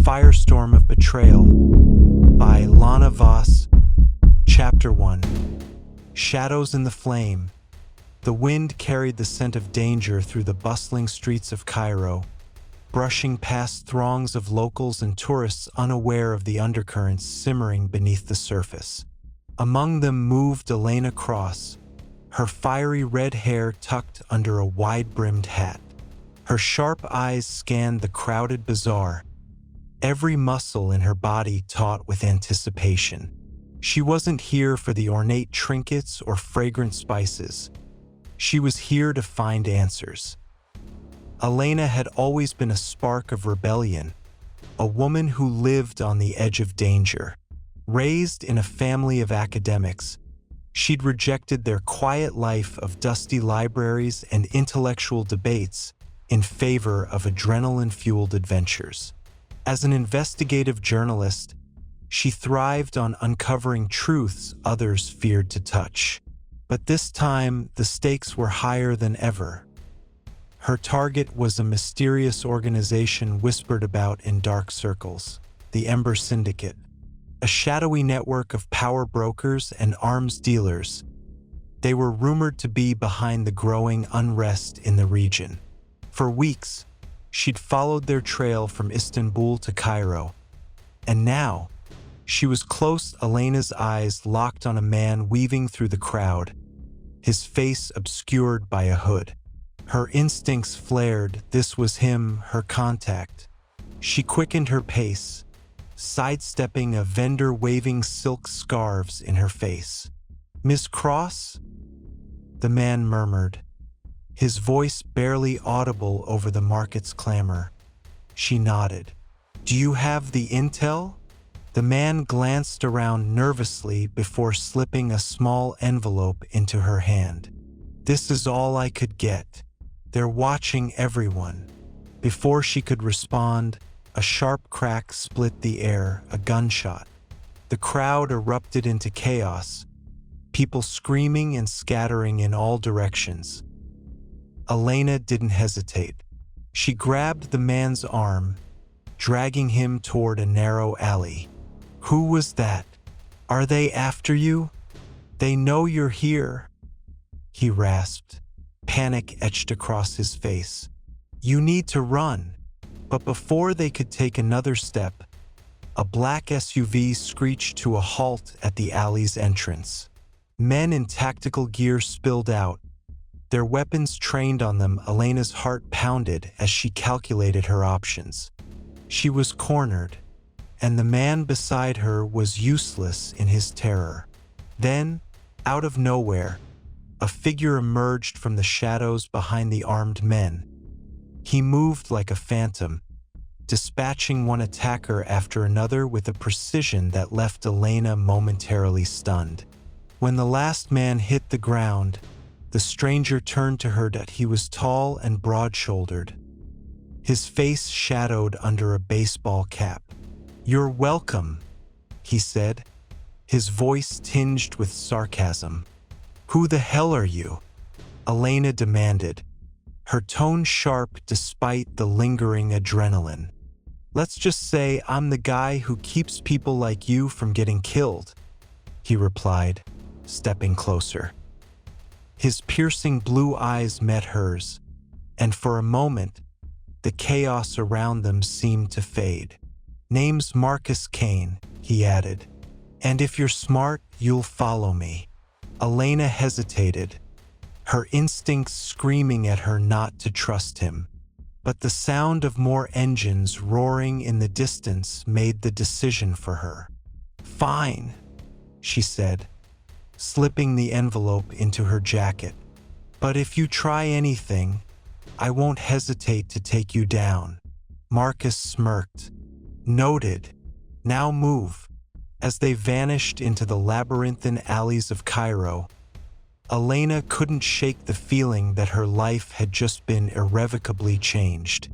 Firestorm of Betrayal by Lana Voss. Chapter 1. Shadows in the Flame. The wind carried the scent of danger through the bustling streets of Cairo, brushing past throngs of locals and tourists unaware of the undercurrents simmering beneath the surface. Among them moved Elena Cross, her fiery red hair tucked under a wide-brimmed hat. Her sharp eyes scanned the crowded bazaar, every muscle in her body taut with anticipation. She wasn't here for the ornate trinkets or fragrant spices. She was here to find answers. Elena had always been a spark of rebellion, a woman who lived on the edge of danger. Raised in a family of academics, she'd rejected their quiet life of dusty libraries and intellectual debates in favor of adrenaline-fueled adventures. As an investigative journalist, she thrived on uncovering truths others feared to touch. But this time, the stakes were higher than ever. Her target was a mysterious organization whispered about in dark circles, the Ember Syndicate, a shadowy network of power brokers and arms dealers. They were rumored to be behind the growing unrest in the region. For weeks, she'd followed their trail from Istanbul to Cairo, and now she was close. Elena's eyes locked on a man weaving through the crowd, his face obscured by a hood. Her instincts flared. This was him, her contact. She quickened her pace, sidestepping a vendor waving silk scarves in her face. "Miss Cross?" the man murmured, his voice barely audible over the market's clamor. She nodded. "Do you have the intel?" The man glanced around nervously before slipping a small envelope into her hand. "This is all I could get. They're watching everyone." Before she could respond, a sharp crack split the air, a gunshot. The crowd erupted into chaos, people screaming and scattering in all directions. Elena didn't hesitate. She grabbed the man's arm, dragging him toward a narrow alley. "Who was that? Are they after you? They know you're here," he rasped, panic etched across his face. "You need to run." But before they could take another step, a black SUV screeched to a halt at the alley's entrance. Men in tactical gear spilled out, their weapons trained on them. Elena's heart pounded as she calculated her options. She was cornered, and the man beside her was useless in his terror. Then, out of nowhere, a figure emerged from the shadows behind the armed men. He moved like a phantom, dispatching one attacker after another with a precision that left Elena momentarily stunned. When the last man hit the ground, the stranger turned to her. He was tall and broad-shouldered, his face shadowed under a baseball cap. "You're welcome," he said, his voice tinged with sarcasm. "Who the hell are you?" Elena demanded, her tone sharp despite the lingering adrenaline. "Let's just say I'm the guy who keeps people like you from getting killed," he replied, stepping closer. His piercing blue eyes met hers, and for a moment, the chaos around them seemed to fade. "Name's Marcus Kane," he added, "and if you're smart, you'll follow me." Elena hesitated, her instincts screaming at her not to trust him. But the sound of more engines roaring in the distance made the decision for her. "Fine," she said, slipping the envelope into her jacket. "But if you try anything, I won't hesitate to take you down." Marcus smirked. "Noted. Now move." As they vanished into the labyrinthine alleys of Cairo, Elena couldn't shake the feeling that her life had just been irrevocably changed.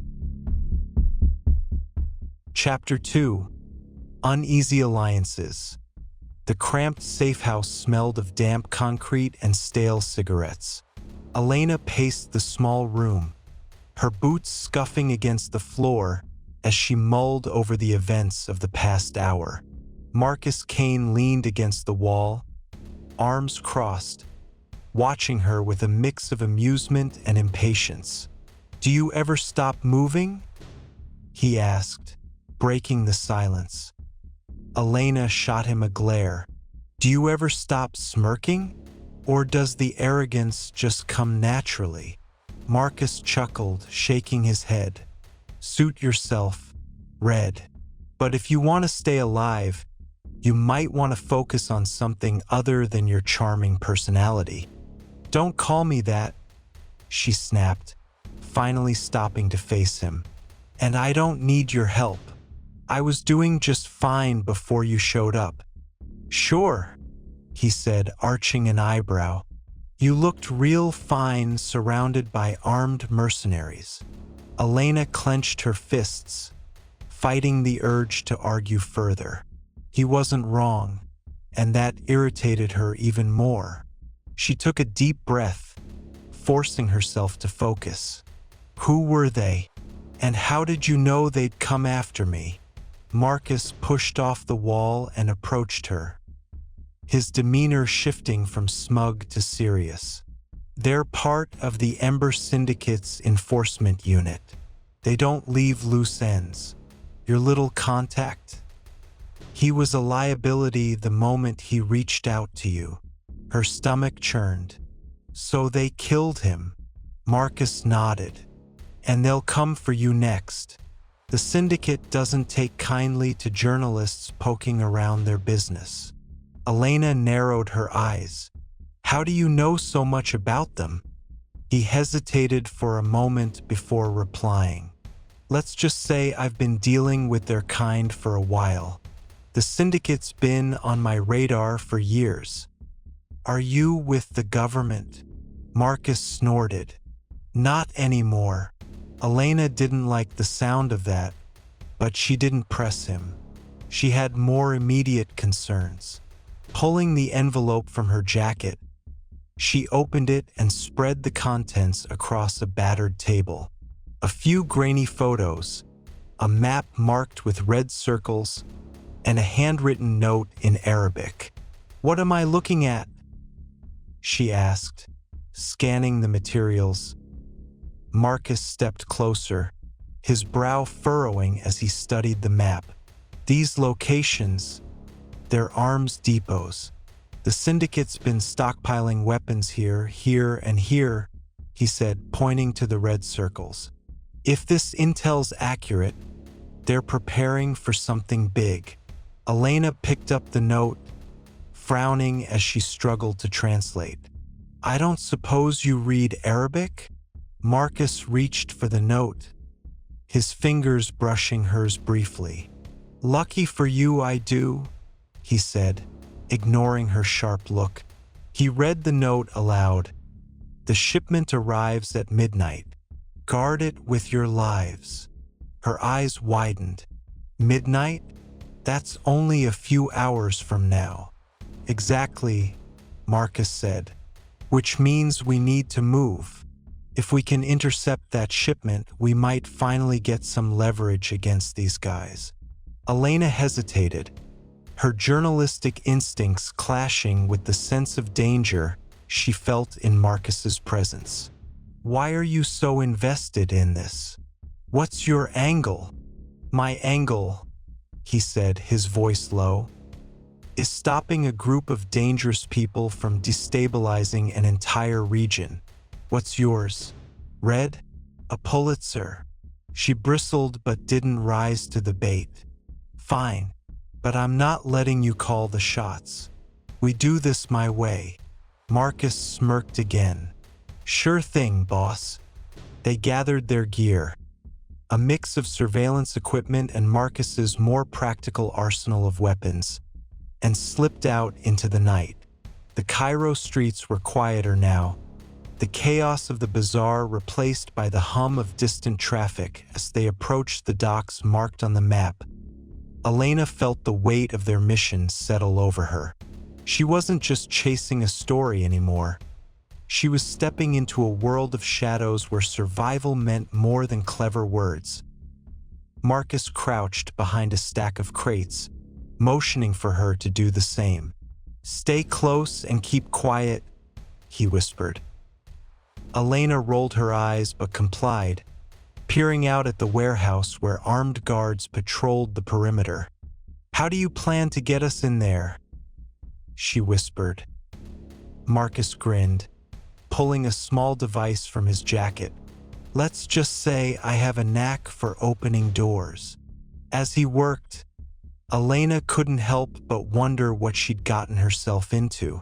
Chapter 2. Uneasy Alliances. The cramped safe house smelled of damp concrete and stale cigarettes. Elena paced the small room, her boots scuffing against the floor as she mulled over the events of the past hour. Marcus Kane leaned against the wall, arms crossed, watching her with a mix of amusement and impatience. "Do you ever stop moving?" he asked, breaking the silence. Elena shot him a glare. "Do you ever stop smirking? Or does the arrogance just come naturally?" Marcus chuckled, shaking his head. "Suit yourself, Red. But if you want to stay alive, you might want to focus on something other than your charming personality." "Don't call me that," she snapped, finally stopping to face him. "And I don't need your help. I was doing just fine before you showed up." "Sure," he said, arching an eyebrow. "You looked real fine surrounded by armed mercenaries." Elena clenched her fists, fighting the urge to argue further. He wasn't wrong, and that irritated her even more. She took a deep breath, forcing herself to focus. "Who were they? And how did you know they'd come after me?" Marcus pushed off the wall and approached her, his demeanor shifting from smug to serious. "They're part of the Ember Syndicate's enforcement unit. They don't leave loose ends. Your little contact? He was a liability the moment he reached out to you." Her stomach churned. "So they killed him?" Marcus nodded. "And they'll come for you next. The syndicate doesn't take kindly to journalists poking around their business." Elena narrowed her eyes. "How do you know so much about them?" He hesitated for a moment before replying. "Let's just say I've been dealing with their kind for a while. The syndicate's been on my radar for years." "Are you with the government?" Marcus snorted. "Not anymore." Elena didn't like the sound of that, but she didn't press him. She had more immediate concerns. Pulling the envelope from her jacket, she opened it and spread the contents across a battered table. A few grainy photos, a map marked with red circles, and a handwritten note in Arabic. "What am I looking at?" she asked, scanning the materials. Marcus stepped closer, his brow furrowing as he studied the map. "These locations, they're arms depots. The syndicate's been stockpiling weapons here, and here," he said, pointing to the red circles. "If this intel's accurate, they're preparing for something big." Elena picked up the note, frowning as she struggled to translate. "I don't suppose you read Arabic?" Marcus reached for the note, his fingers brushing hers briefly. "Lucky for you I do," he said, ignoring her sharp look. He read the note aloud. "The shipment arrives at midnight. Guard it with your lives." Her eyes widened. "Midnight? That's only a few hours from now." "Exactly," Marcus said. "Which means we need to move. If we can intercept that shipment, we might finally get some leverage against these guys." Elena hesitated, her journalistic instincts clashing with the sense of danger she felt in Marcus's presence. "Why are you so invested in this? What's your angle?" "My angle," he said, his voice low, "is stopping a group of dangerous people from destabilizing an entire region. What's yours? Red? A Pulitzer?" She bristled but didn't rise to the bait. "Fine, but I'm not letting you call the shots. We do this my way." Marcus smirked again. "Sure thing, boss." They gathered their gear, a mix of surveillance equipment and Marcus's more practical arsenal of weapons, and slipped out into the night. The Cairo streets were quieter now, the chaos of the bazaar replaced by the hum of distant traffic as they approached the docks marked on the map. Elena felt the weight of their mission settle over her. She wasn't just chasing a story anymore. She was stepping into a world of shadows where survival meant more than clever words. Marcus crouched behind a stack of crates, motioning for her to do the same. "Stay close and keep quiet," he whispered. Elena rolled her eyes but complied, peering out at the warehouse where armed guards patrolled the perimeter. "How do you plan to get us in there?" she whispered. Marcus grinned, pulling a small device from his jacket. "Let's just say I have a knack for opening doors." As he worked, Elena couldn't help but wonder what she'd gotten herself into.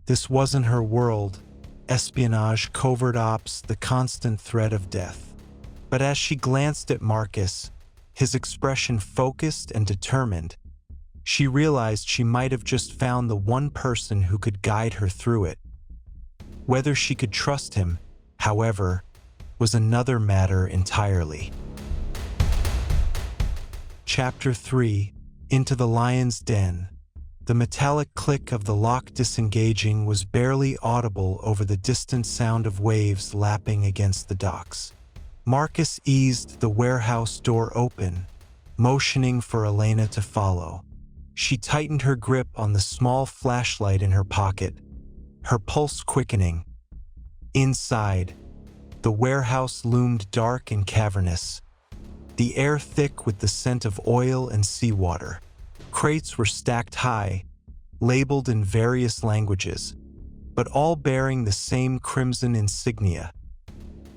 This wasn't her world: espionage, covert ops, the constant threat of death. But as she glanced at Marcus, his expression focused and determined, she realized she might have just found the one person who could guide her through it. Whether she could trust him, however, was another matter entirely. Chapter 3: Into the Lion's Den. The metallic click of the lock disengaging was barely audible over the distant sound of waves lapping against the docks. Marcus eased the warehouse door open, motioning for Elena to follow. She tightened her grip on the small flashlight in her pocket, her pulse quickening. Inside, the warehouse loomed dark and cavernous, the air thick with the scent of oil and seawater. Crates were stacked high, labeled in various languages, but all bearing the same crimson insignia,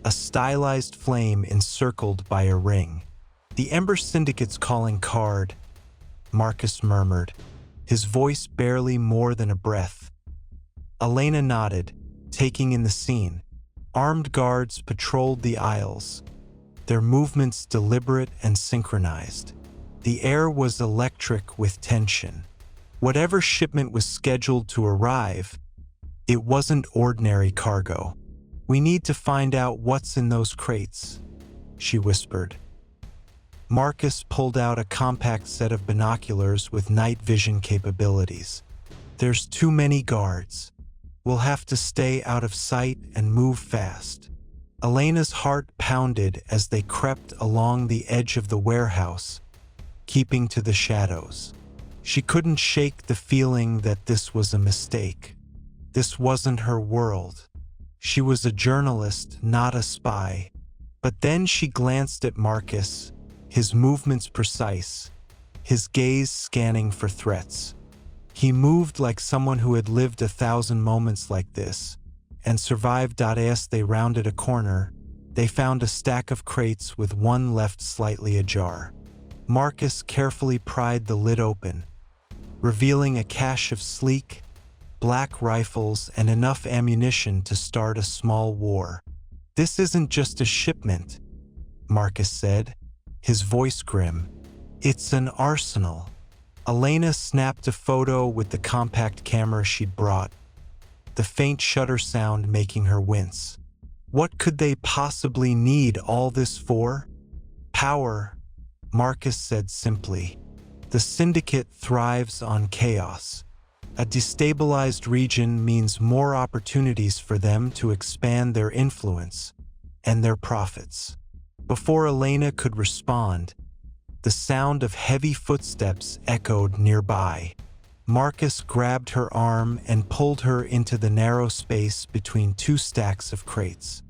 a stylized flame encircled by a ring. "The Ember Syndicate's calling card," Marcus murmured, his voice barely more than a breath. Elena nodded, taking in the scene. Armed guards patrolled the aisles, their movements deliberate and synchronized. The air was electric with tension. Whatever shipment was scheduled to arrive, it wasn't ordinary cargo. "We need to find out what's in those crates," she whispered. Marcus pulled out a compact set of binoculars with night vision capabilities. "There's too many guards. We'll have to stay out of sight and move fast." Elena's heart pounded as they crept along the edge of the warehouse, keeping to the shadows. She couldn't shake the feeling that this was a mistake. This wasn't her world. She was a journalist, not a spy. But then she glanced at Marcus, his movements precise, his gaze scanning for threats. He moved like someone who had lived 1,000 moments like this, and survived. As they rounded a corner, they found a stack of crates with one left slightly ajar. Marcus carefully pried the lid open, revealing a cache of sleek, black rifles and enough ammunition to start a small war. "This isn't just a shipment," Marcus said, his voice grim. "It's an arsenal." Elena snapped a photo with the compact camera she'd brought, the faint shutter sound making her wince. What could they possibly need all this for? "Power," Marcus said simply. "The Syndicate thrives on chaos. A destabilized region means more opportunities for them to expand their influence and their profits." Before Elena could respond, the sound of heavy footsteps echoed nearby. Marcus grabbed her arm and pulled her into the narrow space between two stacks of crates.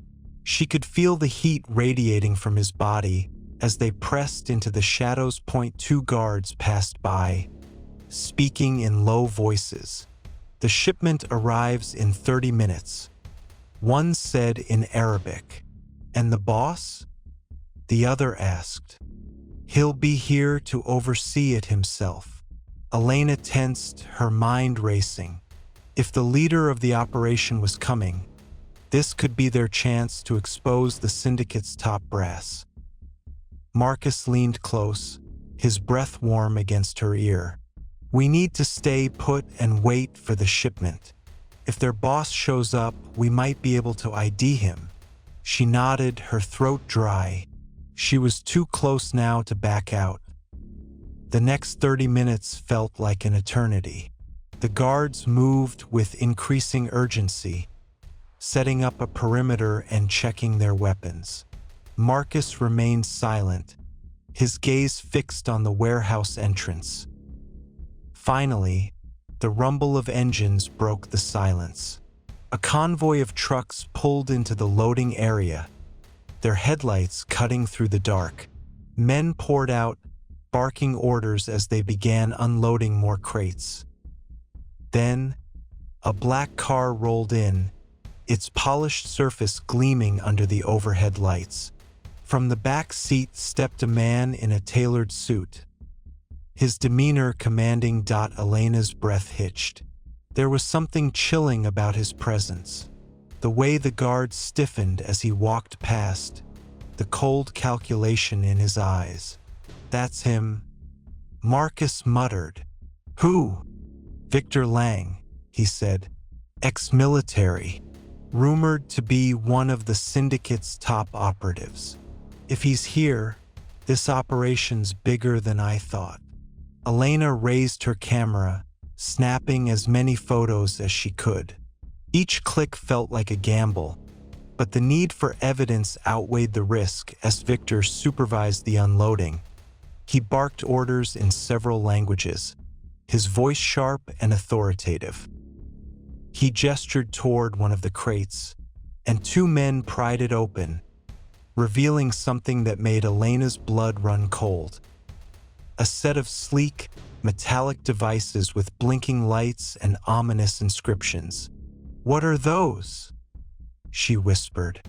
She could feel the heat radiating from his body as they pressed into the shadows. Two guards passed by, speaking in low voices. "The shipment arrives in 30 minutes, one said in Arabic. "And the boss?" the other asked. "He'll be here to oversee it himself." Elena tensed, her mind racing. If the leader of the operation was coming, this could be their chance to expose the Syndicate's top brass. Marcus leaned close, his breath warm against her ear. "We need to stay put and wait for the shipment. If their boss shows up, we might be able to ID him." She nodded, her throat dry. She was too close now to back out. The next 30 minutes felt like an eternity. The guards moved with increasing urgency, setting up a perimeter and checking their weapons. Marcus remained silent, his gaze fixed on the warehouse entrance. Finally, the rumble of engines broke the silence. A convoy of trucks pulled into the loading area, their headlights cutting through the dark. Men poured out, barking orders as they began unloading more crates. Then, a black car rolled in, its polished surface gleaming under the overhead lights. From the back seat stepped a man in a tailored suit, his demeanor commanding. Elena's breath hitched. There was something chilling about his presence. The way the guard stiffened as he walked past, the cold calculation in his eyes. "That's him," Marcus muttered. "Who?" "Victor Lang," he said. "Ex-military. Rumored to be one of the syndicate's top operatives. If he's here, this operation's bigger than I thought." Elena raised her camera, snapping as many photos as she could. Each click felt like a gamble, but the need for evidence outweighed the risk as Victor supervised the unloading. He barked orders in several languages, his voice sharp and authoritative. He gestured toward one of the crates, and two men pried it open, revealing something that made Elena's blood run cold. A set of sleek, metallic devices with blinking lights and ominous inscriptions. "What are those?" she whispered.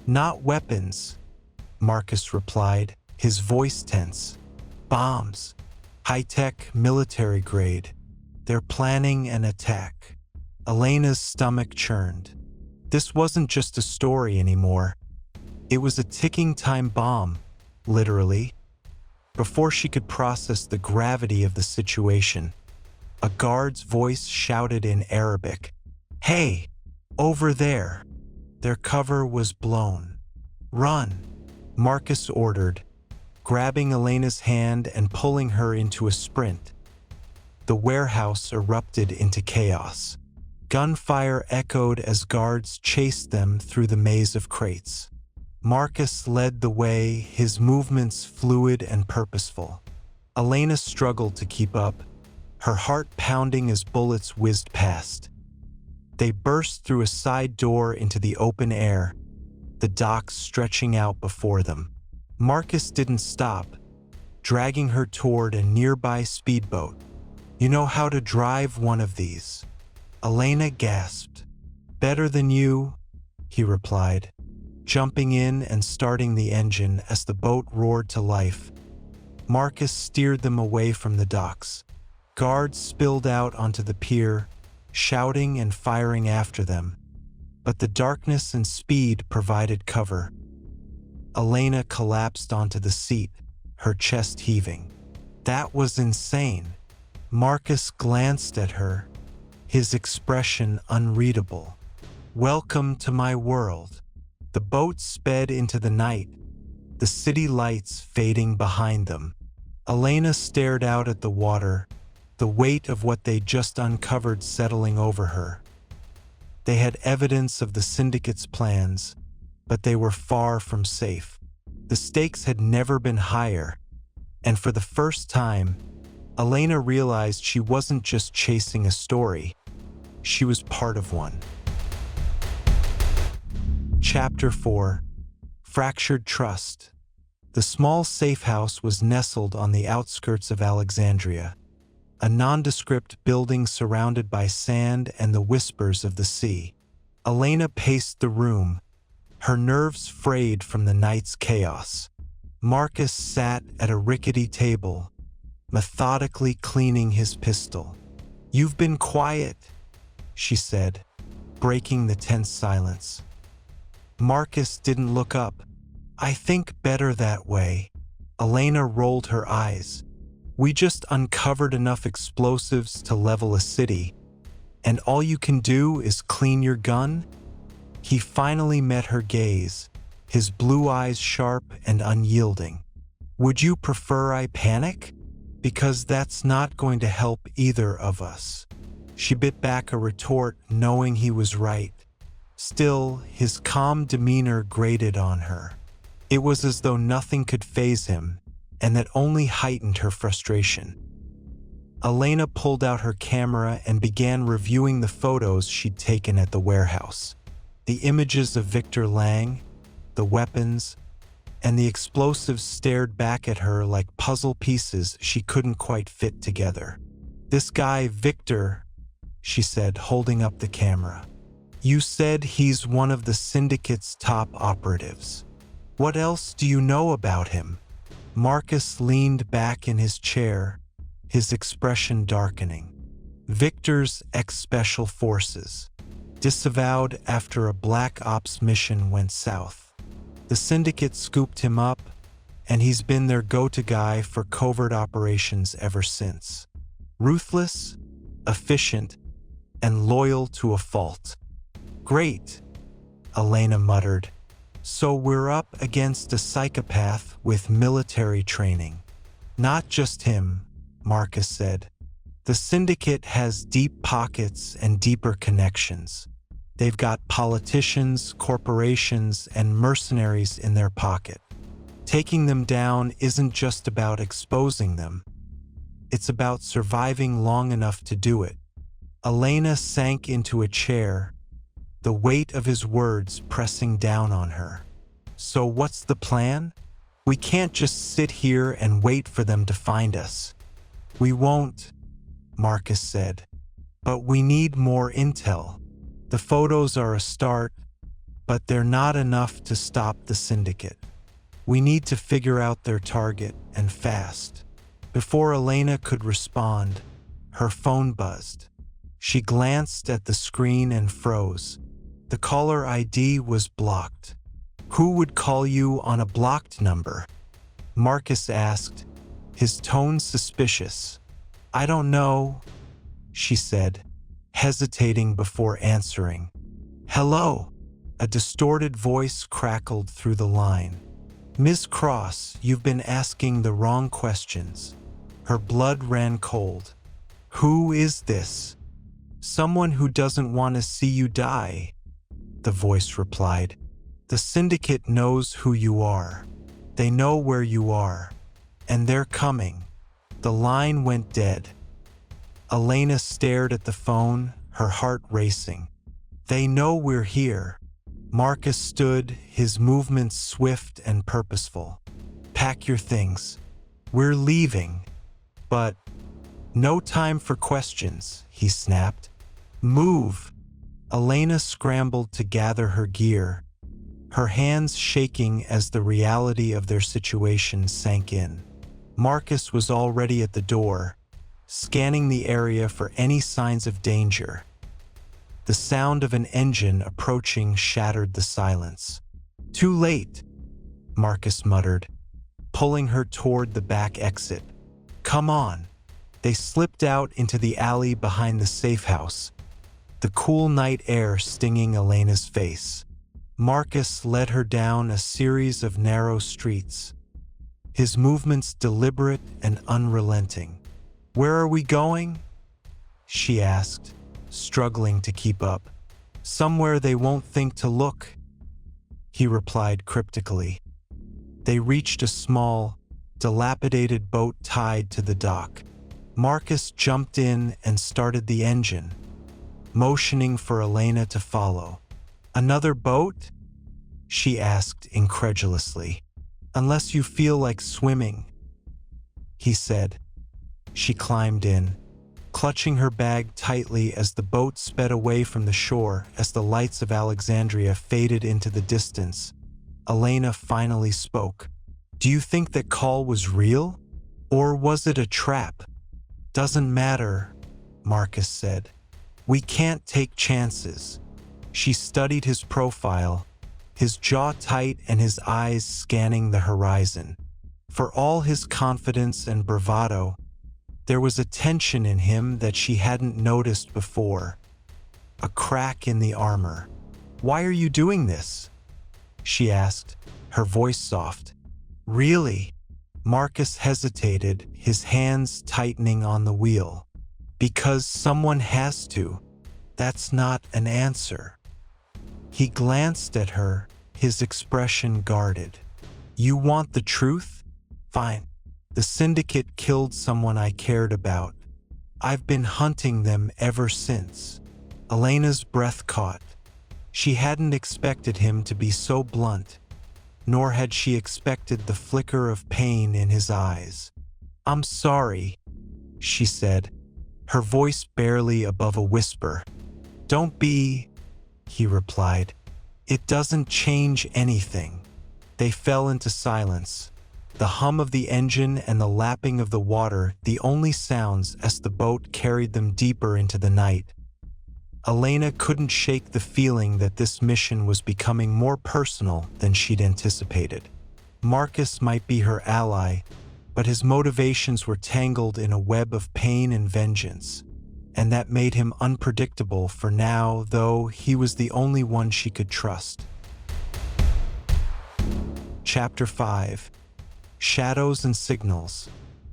"Not weapons," Marcus replied, his voice tense. "Bombs. High-tech, military grade. They're planning an attack." Elena's stomach churned. This wasn't just a story anymore. It was a ticking time bomb, literally. Before she could process the gravity of the situation, a guard's voice shouted in Arabic, "Hey, over there!" Their cover was blown. "Run," Marcus ordered, grabbing Elena's hand and pulling her into a sprint. The warehouse erupted into chaos. Gunfire echoed as guards chased them through the maze of crates. Marcus led the way, his movements fluid and purposeful. Elena struggled to keep up, her heart pounding as bullets whizzed past. They burst through a side door into the open air, the docks stretching out before them. Marcus didn't stop, dragging her toward a nearby speedboat. "You know how to drive one of these?" Elena gasped. "Better than you," he replied, jumping in and starting the engine as the boat roared to life. Marcus steered them away from the docks. Guards spilled out onto the pier, shouting and firing after them, but the darkness and speed provided cover. Elena collapsed onto the seat, her chest heaving. "That was insane." Marcus glanced at her, his expression unreadable. "Welcome to my world." The boat sped into the night, the city lights fading behind them. Elena stared out at the water, the weight of what they'd just uncovered settling over her. They had evidence of the syndicate's plans, but they were far from safe. The stakes had never been higher, and for the first time, Elena realized she wasn't just chasing a story, she was part of one. Chapter 4: Fractured Trust. The small safe house was nestled on the outskirts of Alexandria, a nondescript building surrounded by sand and the whispers of the sea. Elena paced the room, her nerves frayed from the night's chaos. Marcus sat at a rickety table, methodically cleaning his pistol. "You've been quiet," she said, breaking the tense silence. Marcus didn't look up. "I think better that way." Elena rolled her eyes. "We just uncovered enough explosives to level a city, and all you can do is clean your gun?" He finally met her gaze, his blue eyes sharp and unyielding. "Would you prefer I panic? Because that's not going to help either of us." She bit back a retort, knowing he was right. Still, his calm demeanor grated on her. It was as though nothing could faze him, and that only heightened her frustration. Elena pulled out her camera and began reviewing the photos she'd taken at the warehouse. The images of Victor Lang, the weapons, and the explosives stared back at her like puzzle pieces she couldn't quite fit together. "This guy, Victor," she said, holding up the camera. "You said he's one of the syndicate's top operatives. What else do you know about him?" Marcus leaned back in his chair, his expression darkening. "Victor's ex-special forces, disavowed after a Black Ops mission went south. The syndicate scooped him up, and he's been their go-to guy for covert operations ever since. Ruthless, efficient, and loyal to a fault." "Great," Elena muttered. "So we're up against a psychopath with military training." "Not just him," Marcus said. "The syndicate has deep pockets and deeper connections. They've got politicians, corporations, and mercenaries in their pocket. Taking them down isn't just about exposing them. It's about surviving long enough to do it." Elena sank into a chair, the weight of his words pressing down on her. "So what's the plan? We can't just sit here and wait for them to find us." "We won't," Marcus said. "But we need more intel. The photos are a start, but they're not enough to stop the syndicate. We need to figure out their target, and fast." Before Elena could respond, her phone buzzed. She glanced at the screen and froze. The caller ID was blocked. "Who would call you on a blocked number?" Marcus asked, his tone suspicious. "I don't know," she said, hesitating before answering. "Hello," a distorted voice crackled through the line. "Ms. Cross, you've been asking the wrong questions." Her blood ran cold. "Who is this?" "Someone who doesn't want to see you die," the voice replied. "The syndicate knows who you are. They know where you are. And they're coming." The line went dead. Elena stared at the phone, her heart racing. "They know we're here." Marcus stood, his movements swift and purposeful. "Pack your things. We're leaving." "But no time for questions," he snapped. "Move." Elena scrambled to gather her gear, her hands shaking as the reality of their situation sank in. Marcus was already at the door, scanning the area for any signs of danger. The sound of an engine approaching shattered the silence. "Too late," Marcus muttered, pulling her toward the back exit. "Come on." They slipped out into the alley behind the safe house, the cool night air stinging Elena's face. Marcus led her down a series of narrow streets, his movements deliberate and unrelenting. "Where are we going?" she asked, struggling to keep up. "Somewhere they won't think to look," he replied cryptically. They reached a small, dilapidated boat tied to the dock. Marcus jumped in and started the engine, motioning for Elena to follow. "Another boat?" she asked incredulously. "Unless you feel like swimming," he said. She climbed in, clutching her bag tightly as the boat sped away from the shore. As the lights of Alexandria faded into the distance, Elena finally spoke. "Do you think that call was real? Or was it a trap?" "Doesn't matter," Marcus said. "We can't take chances." She studied his profile, his jaw tight and his eyes scanning the horizon. For all his confidence and bravado, there was a tension in him that she hadn't noticed before, a crack in the armor. "Why are you doing this?" she asked, her voice soft. "Really?" Marcus hesitated, his hands tightening on the wheel. "Because someone has to. That's not an answer." He glanced at her, his expression guarded. "You want the truth? Fine. The syndicate killed someone I cared about. I've been hunting them ever since." Elena's breath caught. She hadn't expected him to be so blunt, nor had she expected the flicker of pain in his eyes. "I'm sorry," she said, her voice barely above a whisper. "Don't be," he replied. "It doesn't change anything." They fell into silence, the hum of the engine and the lapping of the water the only sounds as the boat carried them deeper into the night. Elena couldn't shake the feeling that this mission was becoming more personal than she'd anticipated. Marcus might be her ally, but his motivations were tangled in a web of pain and vengeance, and that made him unpredictable for now, though he was the only one she could trust. Chapter 5. Shadows and Signals.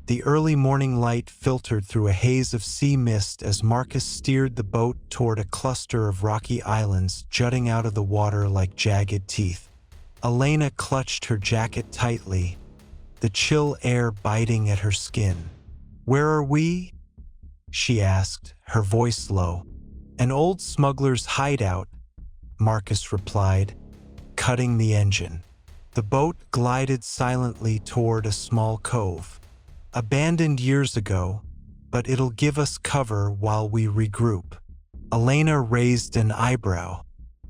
The early morning light filtered through a haze of sea mist as Marcus steered the boat toward a cluster of rocky islands jutting out of the water like jagged teeth. Elena clutched her jacket tightly, the chill air biting at her skin. "Where are we?" she asked, her voice low. "An old smuggler's hideout," Marcus replied, cutting the engine. The boat glided silently toward a small cove. "Abandoned years ago, but it'll give us cover while we regroup." Elena raised an eyebrow.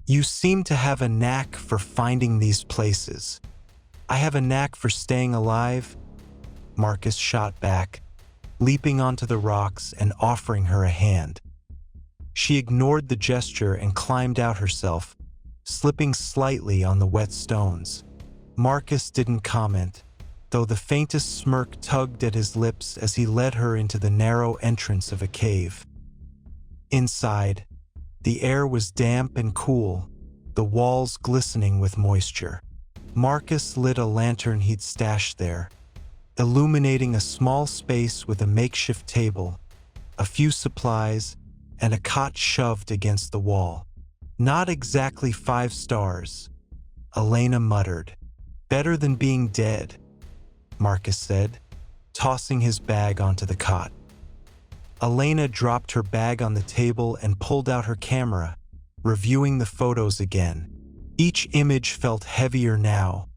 "You seem to have a knack for finding these places." "I have a knack for staying alive," Marcus shot back, leaping onto the rocks and offering her a hand. She ignored the gesture and climbed out herself, slipping slightly on the wet stones. Marcus didn't comment, though the faintest smirk tugged at his lips as he led her into the narrow entrance of a cave. Inside, the air was damp and cool, the walls glistening with moisture. Marcus lit a lantern he'd stashed there, illuminating a small space with a makeshift table, a few supplies, and a cot shoved against the wall. "Not exactly 5 stars," Elena muttered. "Better than being dead," Marcus said, tossing his bag onto the cot. Elena dropped her bag on the table and pulled out her camera, reviewing the photos again. Each image felt heavier now,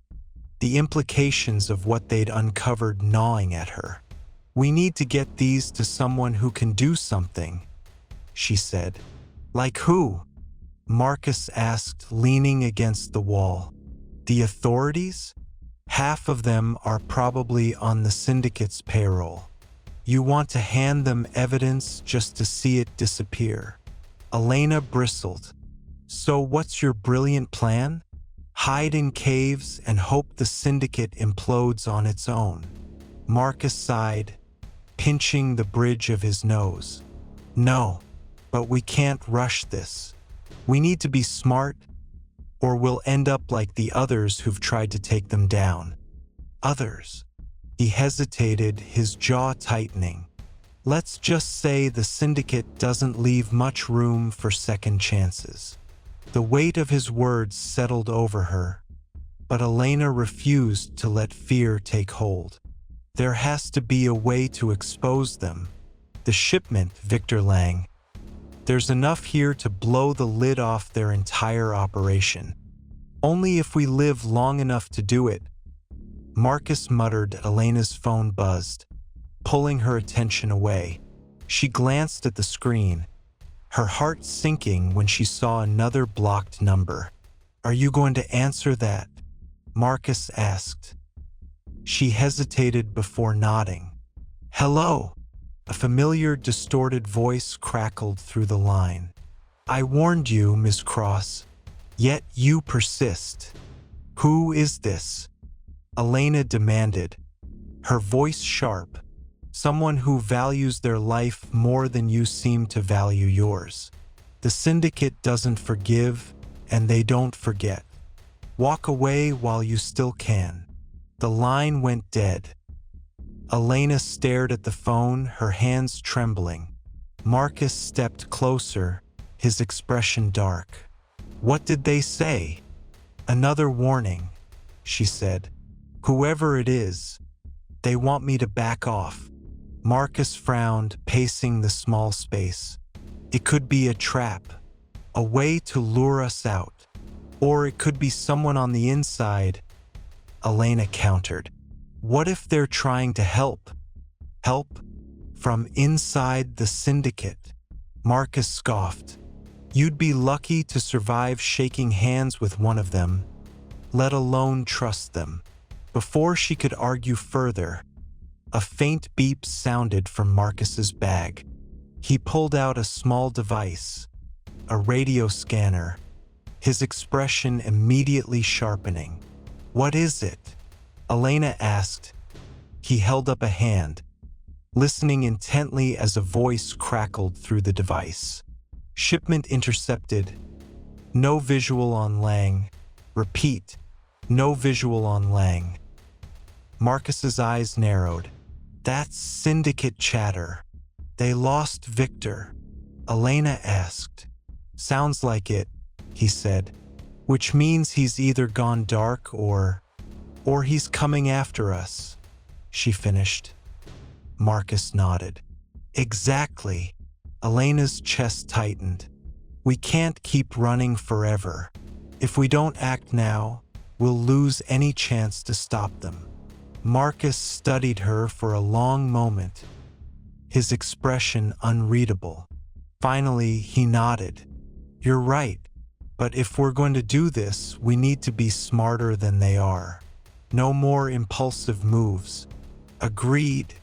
the implications of what they'd uncovered gnawing at her. "We need to get these to someone who can do something," she said. "Like who?" Marcus asked, leaning against the wall. "The authorities? Half of them are probably on the syndicate's payroll. You want to hand them evidence just to see it disappear." Elena bristled. "So what's your brilliant plan? Hide in caves and hope the syndicate implodes on its own?" Marcus sighed, pinching the bridge of his nose. "No, but we can't rush this. We need to be smart, or we'll end up like the others who've tried to take them down." "Others?" He hesitated, his jaw tightening. "Let's just say the syndicate doesn't leave much room for second chances." The weight of his words settled over her, but Elena refused to let fear take hold. "There has to be a way to expose them. The shipment, Victor Lang. There's enough here to blow the lid off their entire operation. Only if we live long enough to do it." Marcus muttered. Elena's phone buzzed, pulling her attention away. She glanced at the screen, her heart sinking when she saw another blocked number. "Are you going to answer that?" Marcus asked. She hesitated before nodding. "Hello." A familiar, distorted voice crackled through the line. "I warned you, Miss Cross, yet you persist. Who is this?" Elena demanded, her voice sharp. "Someone who values their life more than you seem to value yours. The syndicate doesn't forgive, and they don't forget. Walk away while you still can." The line went dead. Elena stared at the phone, her hands trembling. Marcus stepped closer, his expression dark. "What did they say?" "Another warning," she said. "Whoever it is, They want me to back off. Marcus frowned, pacing the small space. It could be a trap, a way to lure us out. Or it could be someone on the inside. Elena countered. What if they're trying to help? Help? From inside the syndicate? Marcus scoffed. You'd be lucky to survive shaking hands with one of them, let alone trust them. Before she could argue further, a faint beep sounded from Marcus's bag. He pulled out a small device, a radio scanner, his expression immediately sharpening. What is it? Elena asked. He held up a hand, listening intently as a voice crackled through the device. Shipment intercepted. No visual on Lang. Repeat, no visual on Lang. Marcus's eyes narrowed. That's syndicate chatter. They lost Victor. Elena asked. Sounds like it, he said, which means he's either gone dark or he's coming after us, she finished. Marcus nodded. Exactly. Elena's chest tightened. We can't keep running forever. If we don't act now, we'll lose any chance to stop them. Marcus studied her for a long moment, his expression unreadable. Finally, he nodded. You're right, but if we're going to do this, we need to be smarter than they are. No more impulsive moves. Agreed,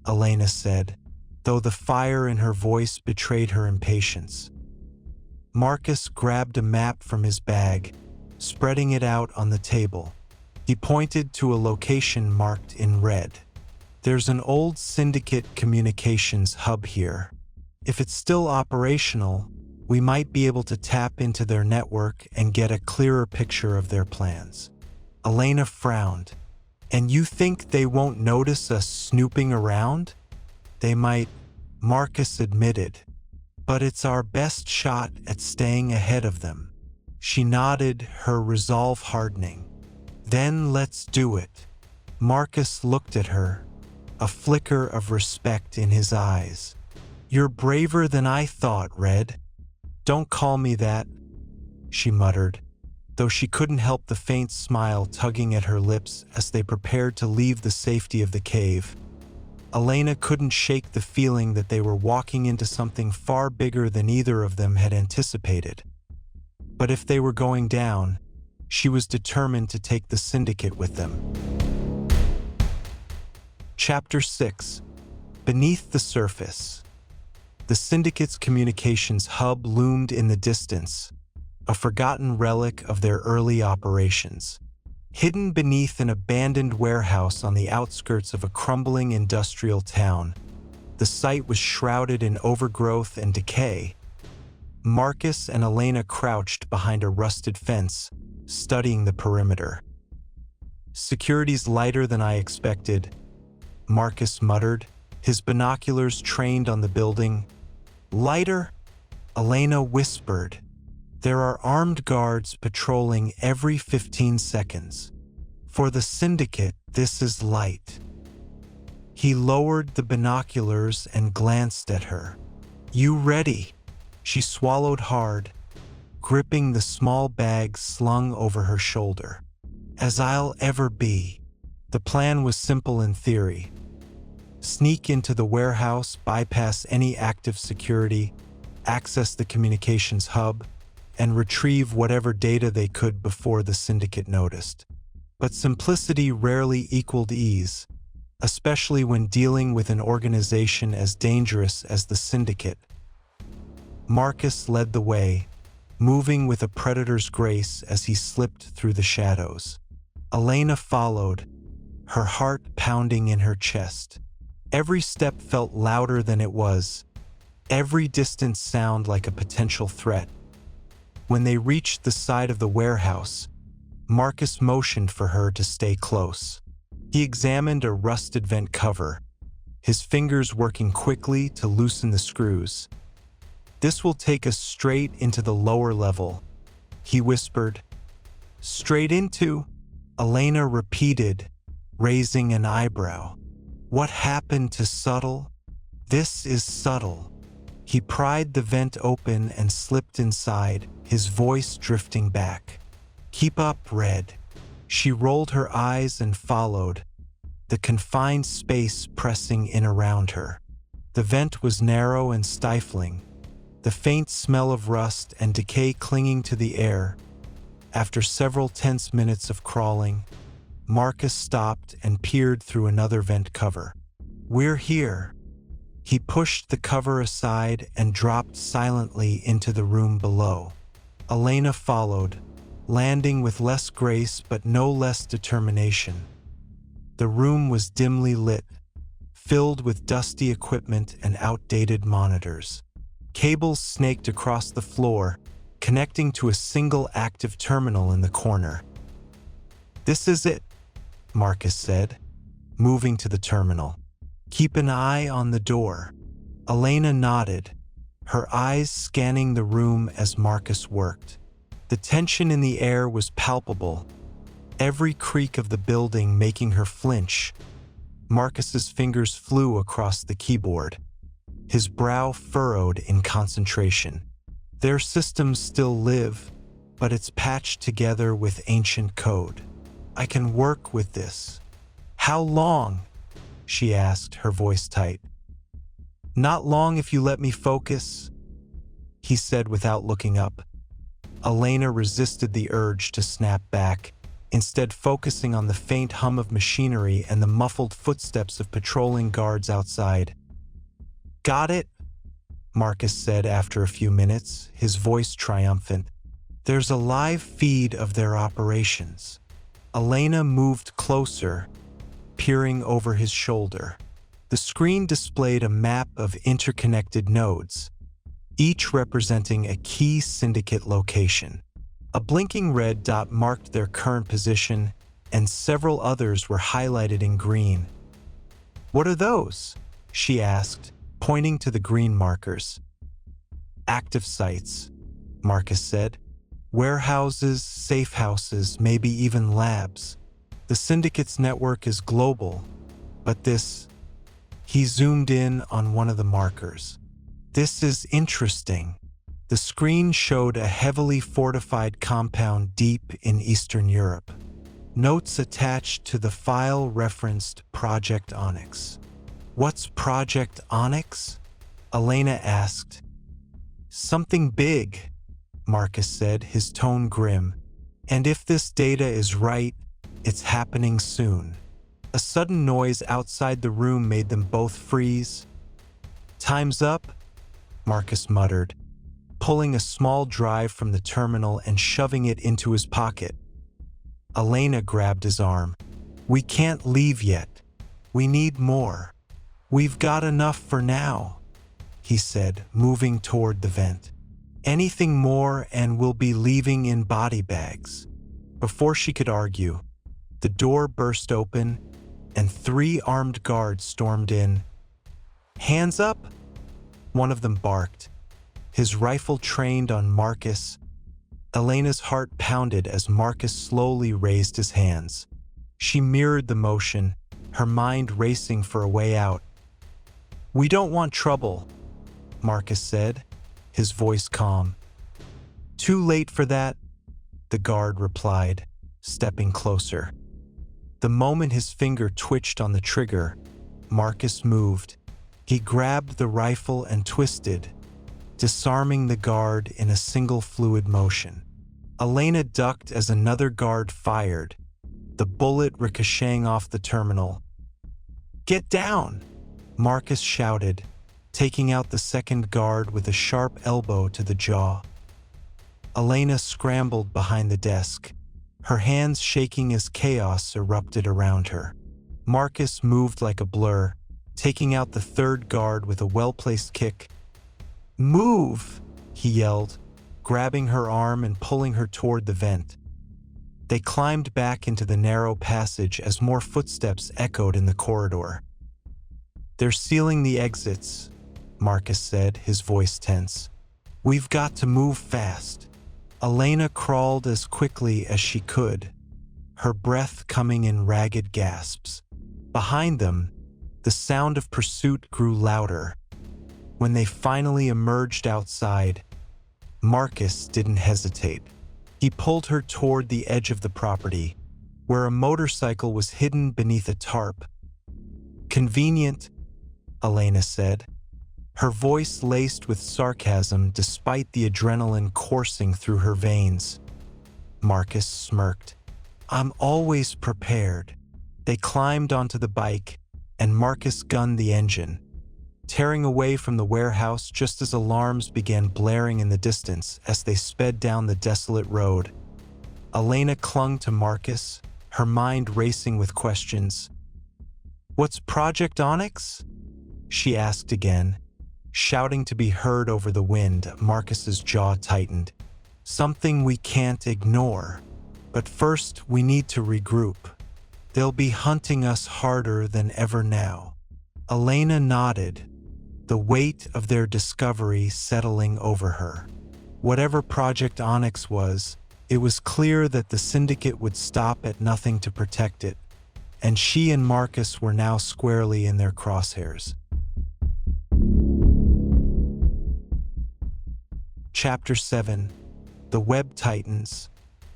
Elena said, though the fire in her voice betrayed her impatience. Marcus grabbed a map from his bag, spreading it out on the table. He pointed to a location marked in red. There's an old syndicate communications hub here. If it's still operational, we might be able to tap into their network and get a clearer picture of their plans. Elena frowned. And you think they won't notice us snooping around? They might, Marcus admitted, but it's our best shot at staying ahead of them. She nodded, her resolve hardening. Then let's do it. Marcus looked at her, a flicker of respect in his eyes. You're braver than I thought, Red. Don't call me that, she muttered, though she couldn't help the faint smile tugging at her lips as they prepared to leave the safety of the cave. Elena couldn't shake the feeling that they were walking into something far bigger than either of them had anticipated. But if they were going down, she was determined to take the syndicate with them. Chapter 6. Beneath the Surface. The syndicate's communications hub loomed in the distance, a forgotten relic of their early operations. Hidden beneath an abandoned warehouse on the outskirts of a crumbling industrial town, the site was shrouded in overgrowth and decay. Marcus and Elena crouched behind a rusted fence, studying the perimeter. Security's lighter than I expected, Marcus muttered, his binoculars trained on the building. Lighter? Elena whispered. There are armed guards patrolling every 15 seconds. For the syndicate, this is light. He lowered the binoculars and glanced at her. You ready? She swallowed hard, gripping the small bag slung over her shoulder. As I'll ever be. The plan was simple in theory. Sneak into the warehouse, bypass any active security, access the communications hub, and retrieve whatever data they could before the syndicate noticed. But simplicity rarely equaled ease, especially when dealing with an organization as dangerous as the syndicate. Marcus led the way, moving with a predator's grace as he slipped through the shadows. Elena followed, her heart pounding in her chest. Every step felt louder than it was, every distant sound like a potential threat. When they reached the side of the warehouse, Marcus motioned for her to stay close. He examined a rusted vent cover, his fingers working quickly to loosen the screws. This will take us straight into the lower level, he whispered. Straight into? Elena repeated, raising an eyebrow. What happened to Subtle? This is Subtle. He pried the vent open and slipped inside, his voice drifting back. Keep up, Red. She rolled her eyes and followed, the confined space pressing in around her. The vent was narrow and stifling, the faint smell of rust and decay clinging to the air. After several tense minutes of crawling, Marcus stopped and peered through another vent cover. We're here. He pushed the cover aside and dropped silently into the room below. Elena followed, landing with less grace but no less determination. The room was dimly lit, filled with dusty equipment and outdated monitors. Cables snaked across the floor, connecting to a single active terminal in the corner. This is it, Marcus said, moving to the terminal. Keep an eye on the door. Elena nodded, her eyes scanning the room as Marcus worked. The tension in the air was palpable, every creak of the building making her flinch. Marcus's fingers flew across the keyboard, his brow furrowed in concentration. Their systems still live, but it's patched together with ancient code. I can work with this. How long? She asked, her voice tight. Not long if you let me focus, he said without looking up. Elena resisted the urge to snap back, instead focusing on the faint hum of machinery and the muffled footsteps of patrolling guards outside. Got it? Marcus said after a few minutes, his voice triumphant. There's a live feed of their operations. Elena moved closer, peering over his shoulder. The screen displayed a map of interconnected nodes, each representing a key syndicate location. A blinking red dot marked their current position, and several others were highlighted in green. What are those? She asked, pointing to the green markers. Active sites, Marcus said. Warehouses, safe houses, maybe even labs. The syndicate's network is global, but this... He zoomed in on one of the markers. This is interesting. The screen showed a heavily fortified compound deep in Eastern Europe. Notes attached to the file referenced Project Onyx. What's Project Onyx? Elena asked. Something big, Marcus said, his tone grim. And if this data is right, it's happening soon. A sudden noise outside the room made them both freeze. Time's up, Marcus muttered, pulling a small drive from the terminal and shoving it into his pocket. Elena grabbed his arm. We can't leave yet. We need more. We've got enough for now, he said, moving toward the vent. Anything more and we'll be leaving in body bags. Before she could argue, the door burst open and 3 armed guards stormed in. Hands up, one of them barked, his rifle trained on Marcus. Elena's heart pounded as Marcus slowly raised his hands. She mirrored the motion, her mind racing for a way out. We don't want trouble, Marcus said, his voice calm. Too late for that, the guard replied, stepping closer. The moment his finger twitched on the trigger, Marcus moved. He grabbed the rifle and twisted, disarming the guard in a single fluid motion. Elena ducked as another guard fired, the bullet ricocheting off the terminal. Get down, Marcus shouted, taking out the second guard with a sharp elbow to the jaw. Elena scrambled behind the desk, her hands shaking as chaos erupted around her. Marcus moved like a blur, taking out the third guard with a well-placed kick. Move, he yelled, grabbing her arm and pulling her toward the vent. They climbed back into the narrow passage as more footsteps echoed in the corridor. They're sealing the exits, Marcus said, his voice tense. We've got to move fast. Elena crawled as quickly as she could. her breath coming in ragged gasps. Behind them, the sound of pursuit grew louder. When they finally emerged outside, Marcus didn't hesitate. He pulled her toward the edge of the property, where a motorcycle was hidden beneath a tarp. "Convenient," Elena said, her voice laced with sarcasm despite the adrenaline coursing through her veins. Marcus smirked. "I'm always prepared." They climbed onto the bike, and Marcus gunned the engine, tearing away from the warehouse just as alarms began blaring in the distance as they sped down the desolate road. Elena clung to Marcus, her mind racing with questions. "What's Project Onyx?" she asked again. Shouting to be heard over the wind, Marcus's jaw tightened. "Something we can't ignore. But first, we need to regroup. They'll be hunting us harder than ever now." Elena nodded, the weight of their discovery settling over her. Whatever Project Onyx was, it was clear that the syndicate would stop at nothing to protect it, and she and Marcus were now squarely in their crosshairs. Chapter 7. The Web Titans.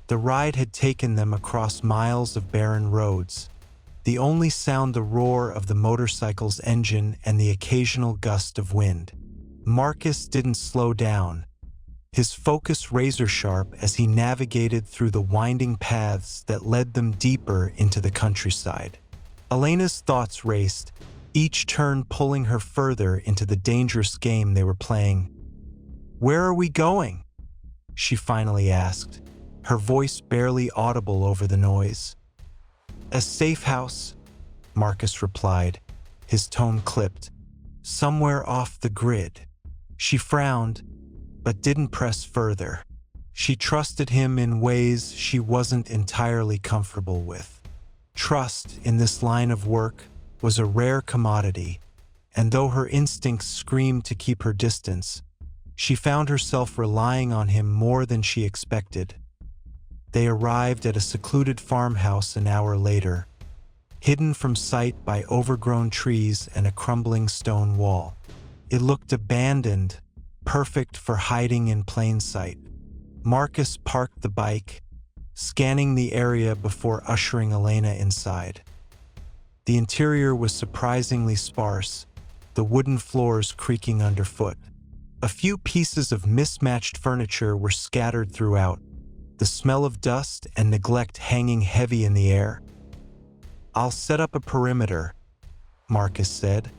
The ride had taken them across miles of barren roads, the only sound the roar of the motorcycle's engine and the occasional gust of wind. Marcus didn't slow down, his focus razor-sharp as he navigated through the winding paths that led them deeper into the countryside. Elena's thoughts raced, each turn pulling her further into the dangerous game they were playing. "Where are we going?" she finally asked, her voice barely audible over the noise. "A safe house," Marcus replied, his tone clipped. "Somewhere off the grid." She frowned, but didn't press further. She trusted him in ways she wasn't entirely comfortable with. Trust in this line of work was a rare commodity, and though her instincts screamed to keep her distance, she found herself relying on him more than she expected. They arrived at a secluded farmhouse an hour later, hidden from sight by overgrown trees and a crumbling stone wall. It looked abandoned, perfect for hiding in plain sight. Marcus parked the bike, scanning the area before ushering Elena inside. The interior was surprisingly sparse, the wooden floors creaking underfoot. A few pieces of mismatched furniture were scattered throughout, the smell of dust and neglect hanging heavy in the air. "I'll set up a perimeter," Marcus said,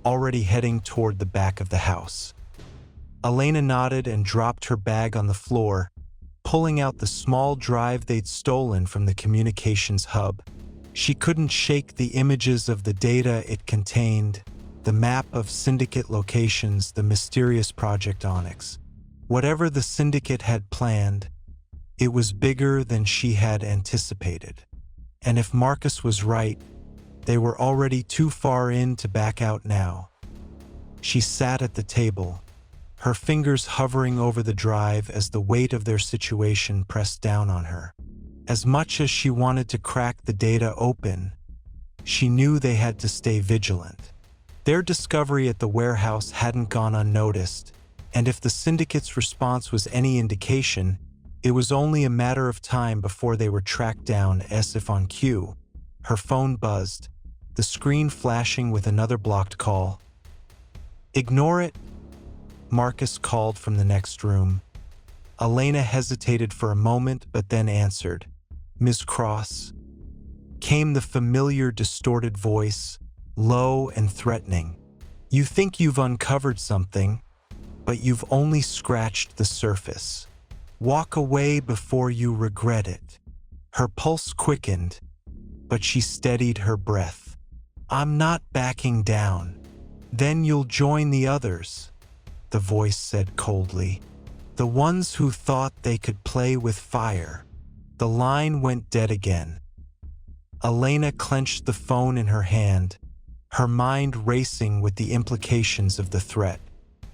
already heading toward the back of the house. Elena nodded and dropped her bag on the floor, pulling out the small drive they'd stolen from the communications hub. She couldn't shake the images of the data it contained, the map of syndicate locations, the mysterious Project Onyx. Whatever the syndicate had planned, it was bigger than she had anticipated. And if Marcus was right, they were already too far in to back out now. She sat at the table, her fingers hovering over the drive as the weight of their situation pressed down on her. As much as she wanted to crack the data open, she knew they had to stay vigilant. Their discovery at the warehouse hadn't gone unnoticed, and if the syndicate's response was any indication, it was only a matter of time before they were tracked down. As if on cue, her phone buzzed, the screen flashing with another blocked call. "Ignore it," Marcus called from the next room. Elena hesitated for a moment but then answered. "Ms. Cross." Came the familiar distorted voice, low and threatening. "You think you've uncovered something, but you've only scratched the surface. Walk away before you regret it." Her pulse quickened, but she steadied her breath. "I'm not backing down. Then you'll join the others," the voice said coldly. "The ones who thought they could play with fire." The line went dead again. Elena clenched the phone in her hand, her mind racing with the implications of the threat.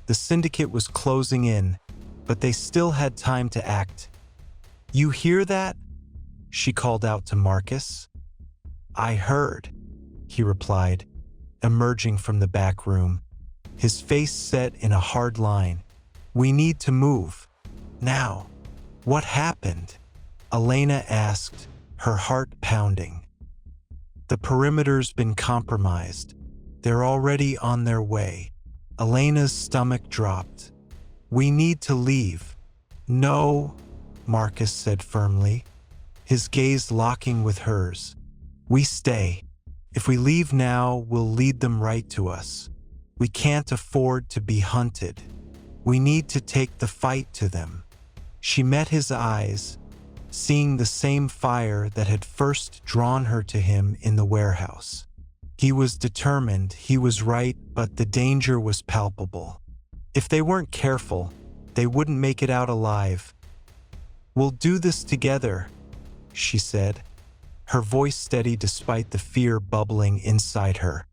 The syndicate was closing in, but they still had time to act. "You hear that?" she called out to Marcus. "I heard," he replied, emerging from the back room, his face set in a hard line. "We need to move. Now." "What happened?" Elena asked, her heart pounding. "The perimeter's been compromised. They're already on their way." Elena's stomach dropped. "We need to leave." "No," Marcus said firmly, his gaze locking with hers. "We stay. If we leave now, we'll lead them right to us. We can't afford to be hunted. We need to take the fight to them." She met his eyes, seeing the same fire that had first drawn her to him in the warehouse. He was determined, he was right, but the danger was palpable. If they weren't careful, they wouldn't make it out alive. "We'll do this together," she said, her voice steady despite the fear bubbling inside her.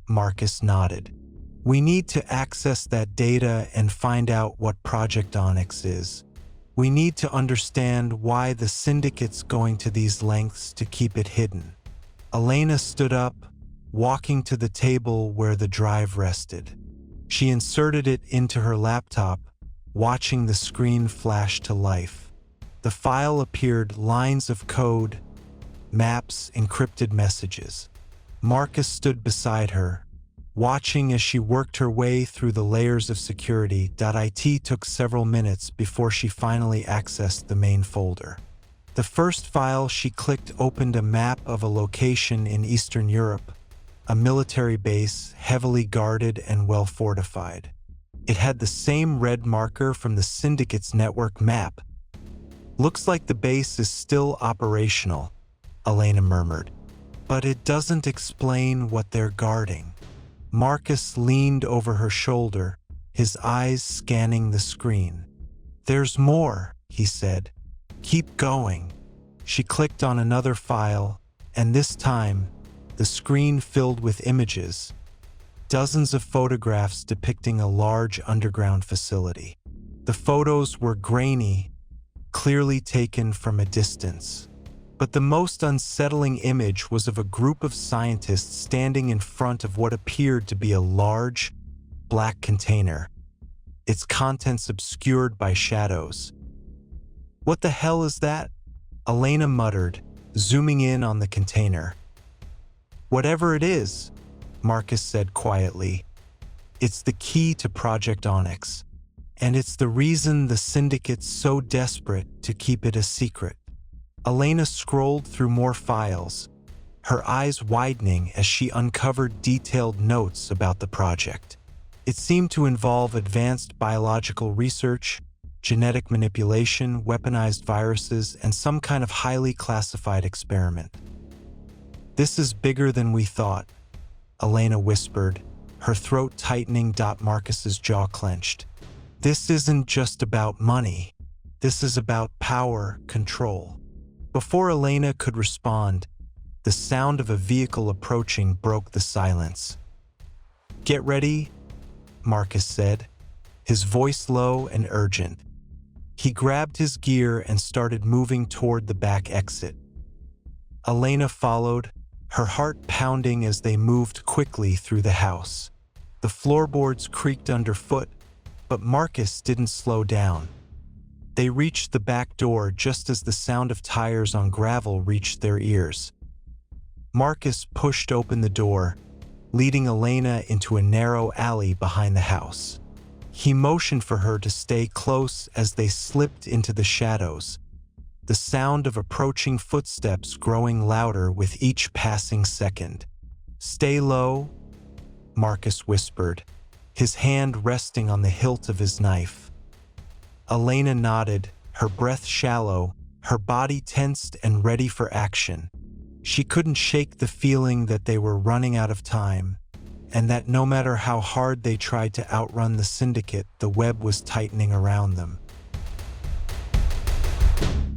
Marcus nodded. "We need to access that data and find out what Project Onyx is. We need to understand why the syndicate's going to these lengths to keep it hidden." Elena stood up, walking to the table where the drive rested. She inserted it into her laptop, watching the screen flash to life. The file appeared lines of code, maps, encrypted messages. Marcus stood beside her, watching as she worked her way through the layers of security. It took several minutes before she finally accessed the main folder. The first file she clicked opened a map of a location in Eastern Europe, a military base heavily guarded and well fortified. It had the same red marker from the syndicate's network map. "Looks like the base is still operational," Elena murmured. "But it doesn't explain what they're guarding." Marcus leaned over her shoulder, his eyes scanning the screen. "There's more," he said. "Keep going." She clicked on another file, and this time, the screen filled with images, dozens of photographs depicting a large underground facility. The photos were grainy, clearly taken from a distance. But the most unsettling image was of a group of scientists standing in front of what appeared to be a large, black container, its contents obscured by shadows. "What the hell is that?" Elena muttered, zooming in on the container. "Whatever it is," Marcus said quietly, "it's the key to Project Onyx, and it's the reason the syndicate's so desperate to keep it a secret." Elena scrolled through more files, her eyes widening as she uncovered detailed notes about the project. It seemed to involve advanced biological research, genetic manipulation, weaponized viruses, and some kind of highly classified experiment. "This is bigger than we thought," Elena whispered, her throat tightening. Marcus's jaw clenched. "This isn't just about money. This is about power, control." Before Elena could respond, the sound of a vehicle approaching broke the silence. "Get ready," Marcus said, his voice low and urgent. He grabbed his gear and started moving toward the back exit. Elena followed, her heart pounding as they moved quickly through the house. The floorboards creaked underfoot, but Marcus didn't slow down. They reached the back door just as the sound of tires on gravel reached their ears. Marcus pushed open the door, leading Elena into a narrow alley behind the house. He motioned for her to stay close as they slipped into the shadows, the sound of approaching footsteps growing louder with each passing second. "Stay low," Marcus whispered, his hand resting on the hilt of his knife. Elena nodded, her breath shallow, her body tensed and ready for action. She couldn't shake the feeling that they were running out of time, and that no matter how hard they tried to outrun the syndicate, the web was tightening around them.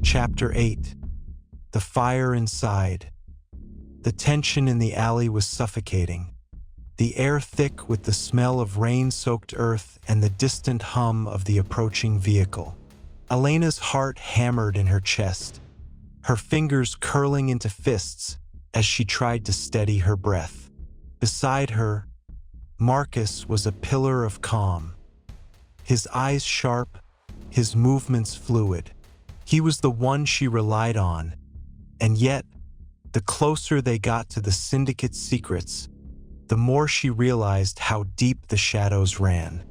Chapter 8. The Fire Inside. The tension in the alley was suffocating, the air thick with the smell of rain-soaked earth and the distant hum of the approaching vehicle. Elena's heart hammered in her chest, her fingers curling into fists as she tried to steady her breath. Beside her, Marcus was a pillar of calm. His eyes sharp, his movements fluid. He was the one she relied on, and yet, the closer they got to the Syndicate's secrets, the more she realized how deep the shadows ran.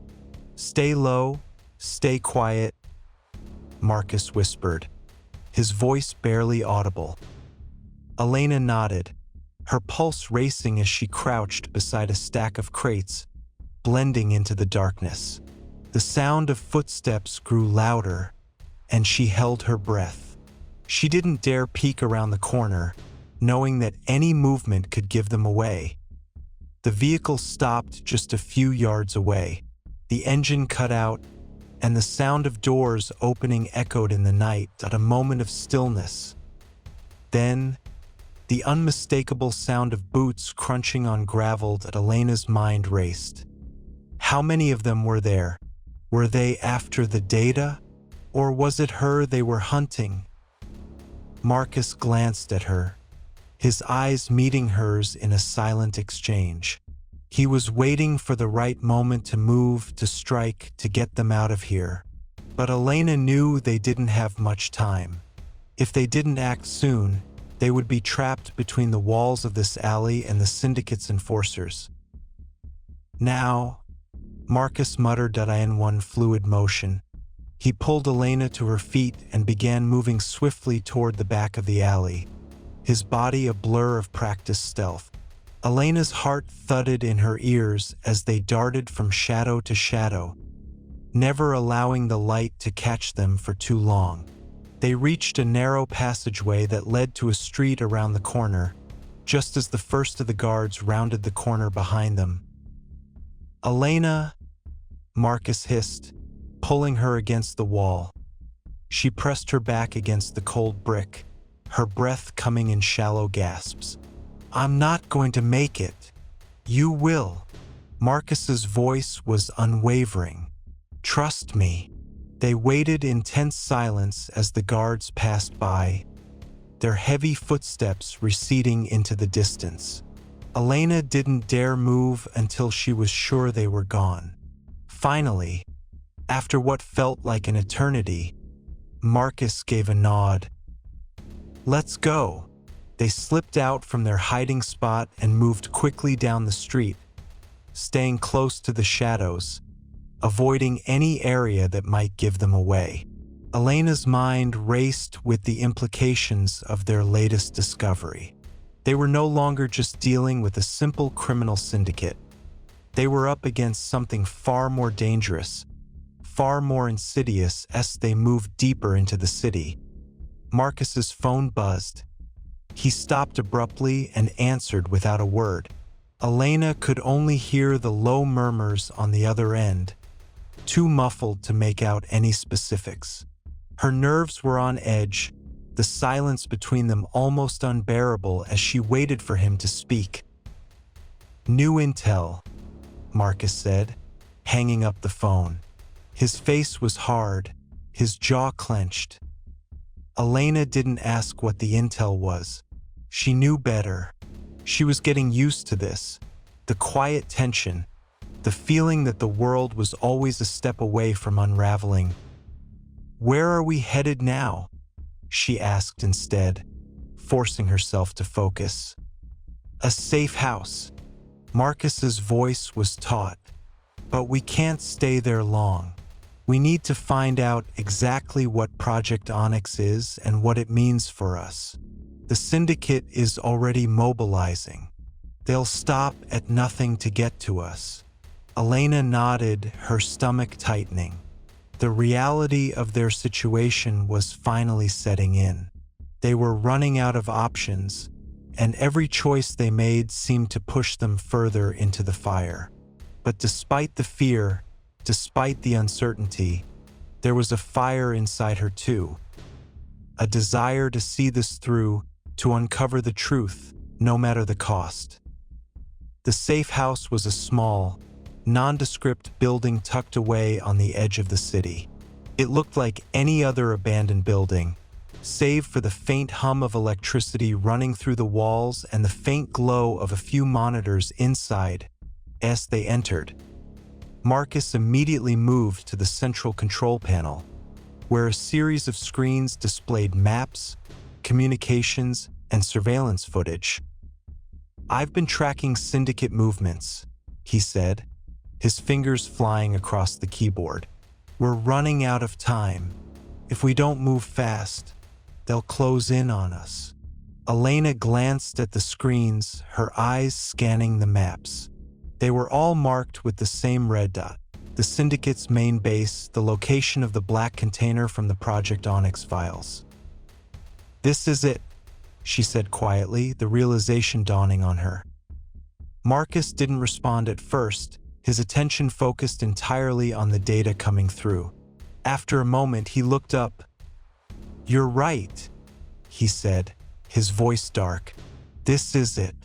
"Stay low, stay quiet," Marcus whispered, his voice barely audible. Elena nodded, her pulse racing as she crouched beside a stack of crates, blending into the darkness. The sound of footsteps grew louder, and she held her breath. She didn't dare peek around the corner, knowing that any movement could give them away. The vehicle stopped just a few yards away. The engine cut out, and the sound of doors opening echoed in the night at a moment of stillness. Then, the unmistakable sound of boots crunching on gravel that Elena's mind raced. How many of them were there? Were they after the data? Or was it her they were hunting? Marcus glanced at her, his eyes meeting hers in a silent exchange. He was waiting for the right moment to move, to strike, to get them out of here. But Elena knew they didn't have much time. If they didn't act soon, they would be trapped between the walls of this alley and the Syndicate's enforcers. "Now," Marcus muttered in one fluid motion. He pulled Elena to her feet and began moving swiftly toward the back of the alley, his body a blur of practiced stealth. Elena's heart thudded in her ears as they darted from shadow to shadow, never allowing the light to catch them for too long. They reached a narrow passageway that led to a street around the corner, just as the first of the guards rounded the corner behind them. "Elena," Marcus hissed, pulling her against the wall. She pressed her back against the cold brick, her breath coming in shallow gasps. "I'm not going to make it." "You will." Marcus's voice was unwavering. "Trust me." They waited in tense silence as the guards passed by, their heavy footsteps receding into the distance. Elena didn't dare move until she was sure they were gone. Finally, after what felt like an eternity, Marcus gave a nod. "Let's go." They slipped out from their hiding spot and moved quickly down the street, staying close to the shadows, avoiding any area that might give them away. Elena's mind raced with the implications of their latest discovery. They were no longer just dealing with a simple criminal syndicate. They were up against something far more dangerous, far more insidious as they moved deeper into the city. Marcus's phone buzzed. He stopped abruptly and answered without a word. Elena could only hear the low murmurs on the other end, too muffled to make out any specifics. Her nerves were on edge, the silence between them almost unbearable as she waited for him to speak. "New intel," Marcus said, hanging up the phone. His face was hard, his jaw clenched. Elena didn't ask what the intel was. She knew better. She was getting used to this, the quiet tension, the feeling that the world was always a step away from unraveling. "Where are we headed now?" she asked instead, forcing herself to focus. "A safe house." Marcus's voice was taut. "But we can't stay there long. We need to find out exactly what Project Onyx is and what it means for us. The Syndicate is already mobilizing. They'll stop at nothing to get to us." Elena nodded, her stomach tightening. The reality of their situation was finally setting in. They were running out of options, and every choice they made seemed to push them further into the fire. But despite the fear, despite the uncertainty, there was a fire inside her too. A desire to see this through, to uncover the truth, no matter the cost. The safe house was a small, nondescript building tucked away on the edge of the city. It looked like any other abandoned building, save for the faint hum of electricity running through the walls and the faint glow of a few monitors inside. As they entered, Marcus immediately moved to the central control panel, where a series of screens displayed maps, communications, and surveillance footage. "I've been tracking syndicate movements," he said, his fingers flying across the keyboard. "We're running out of time. If we don't move fast, they'll close in on us." Elena glanced at the screens, her eyes scanning the maps. They were all marked with the same red dot: the Syndicate's main base, the location of the black container from the Project Onyx files. "This is it," she said quietly, the realization dawning on her. Marcus didn't respond at first, his attention focused entirely on the data coming through. After a moment, he looked up. "You're right," he said, his voice dark. "This is it.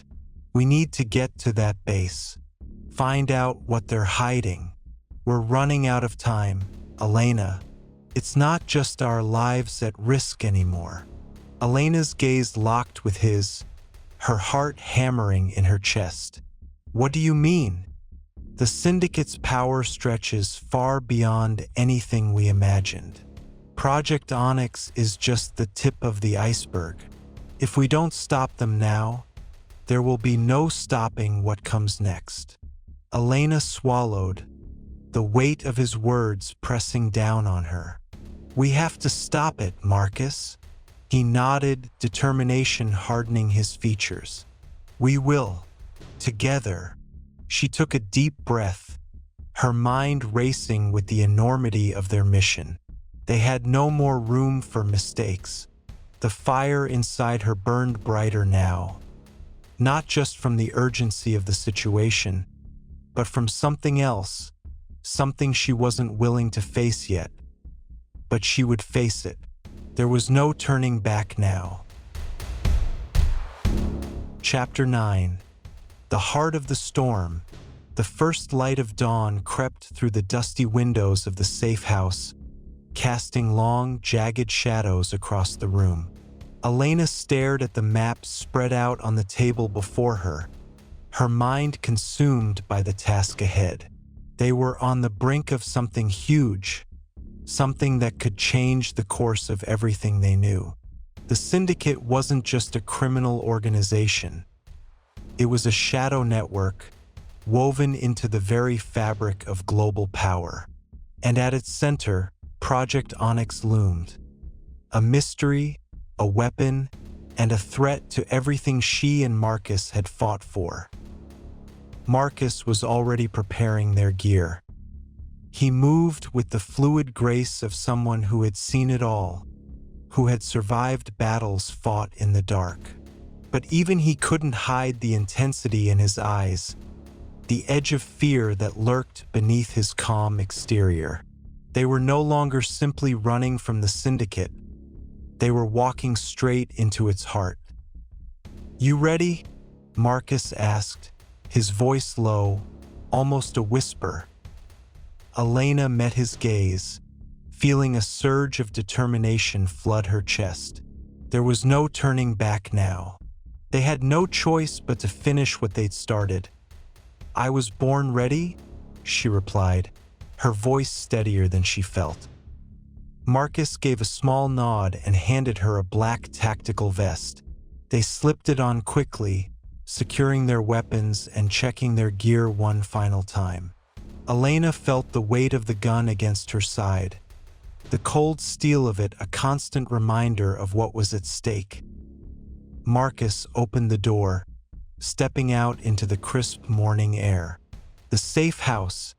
We need to get to that base. Find out what they're hiding. We're running out of time, Elena. It's not just our lives at risk anymore." Elena's gaze locked with his, her heart hammering in her chest. "What do you mean?" "The Syndicate's power stretches far beyond anything we imagined. Project Onyx is just the tip of the iceberg. If we don't stop them now, there will be no stopping what comes next." Elena swallowed, the weight of his words pressing down on her. "We have to stop it, Marcus." He nodded, determination hardening his features. "We will. Together." She took a deep breath, her mind racing with the enormity of their mission. They had no more room for mistakes. The fire inside her burned brighter now, not just from the urgency of the situation, but from something else, something she wasn't willing to face yet. But she would face it. There was no turning back now. Chapter 9. The Heart of the Storm. The first light of dawn crept through the dusty windows of the safe house, casting long, jagged shadows across the room. Elena stared at the maps spread out on the table before her, her mind consumed by the task ahead. They were on the brink of something huge, something that could change the course of everything they knew. The Syndicate wasn't just a criminal organization. It was a shadow network, woven into the very fabric of global power. And at its center, Project Onyx loomed. A mystery, a weapon, and a threat to everything she and Marcus had fought for. Marcus was already preparing their gear. He moved with the fluid grace of someone who had seen it all, who had survived battles fought in the dark. But even he couldn't hide the intensity in his eyes, the edge of fear that lurked beneath his calm exterior. They were no longer simply running from the Syndicate. They were walking straight into its heart. "You ready?" Marcus asked, his voice low, almost a whisper. Elena met his gaze, feeling a surge of determination flood her chest. There was no turning back now. They had no choice but to finish what they'd started. "I was born ready," she replied, her voice steadier than she felt. Marcus gave a small nod and handed her a black tactical vest. They slipped it on quickly, securing their weapons and checking their gear one final time. Elena felt the weight of the gun against her side, the cold steel of it a constant reminder of what was at stake. Marcus opened the door, stepping out into the crisp morning air. The safe house,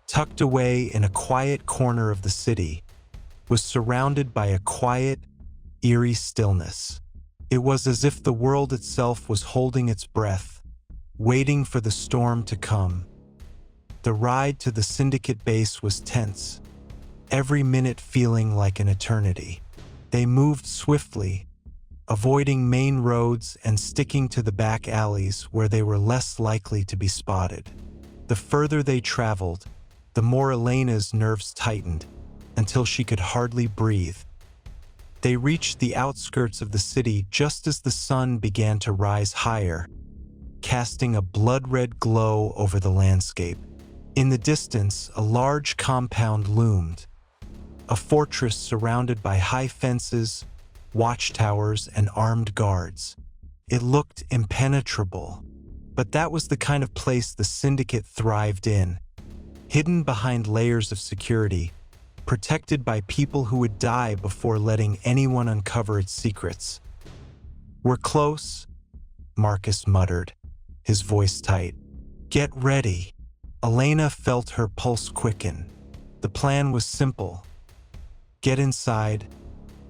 tucked away in a quiet corner of the city, was surrounded by a quiet, eerie stillness. It was as if the world itself was holding its breath, waiting for the storm to come. The ride to the Syndicate base was tense, every minute feeling like an eternity. They moved swiftly, avoiding main roads and sticking to the back alleys where they were less likely to be spotted. The further they traveled, the more Elena's nerves tightened, until she could hardly breathe. They reached the outskirts of the city just as the sun began to rise higher, casting a blood-red glow over the landscape. In the distance, a large compound loomed, a fortress surrounded by high fences, watchtowers, and armed guards. It looked impenetrable, but that was the kind of place the Syndicate thrived in, hidden behind layers of security, protected by people who would die before letting anyone uncover its secrets. "We're close," Marcus muttered, his voice tight. "Get ready." Elena felt her pulse quicken. The plan was simple. Get inside,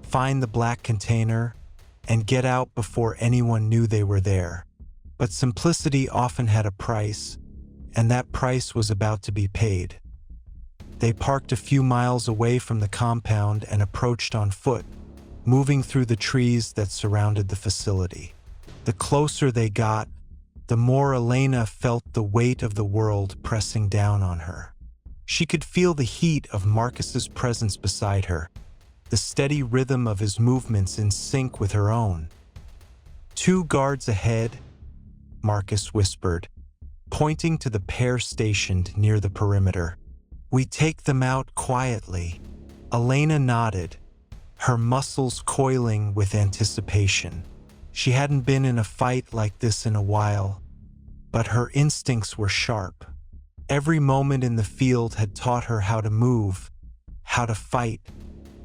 find the black container, and get out before anyone knew they were there. But simplicity often had a price, and that price was about to be paid. They parked a few miles away from the compound and approached on foot, moving through the trees that surrounded the facility. The closer they got, the more Elena felt the weight of the world pressing down on her. She could feel the heat of Marcus's presence beside her, the steady rhythm of his movements in sync with her own. "2 guards ahead," Marcus whispered, pointing to the pair stationed near the perimeter. "We take them out quietly." Elena nodded, her muscles coiling with anticipation. She hadn't been in a fight like this in a while, but her instincts were sharp. Every moment in the field had taught her how to move, how to fight,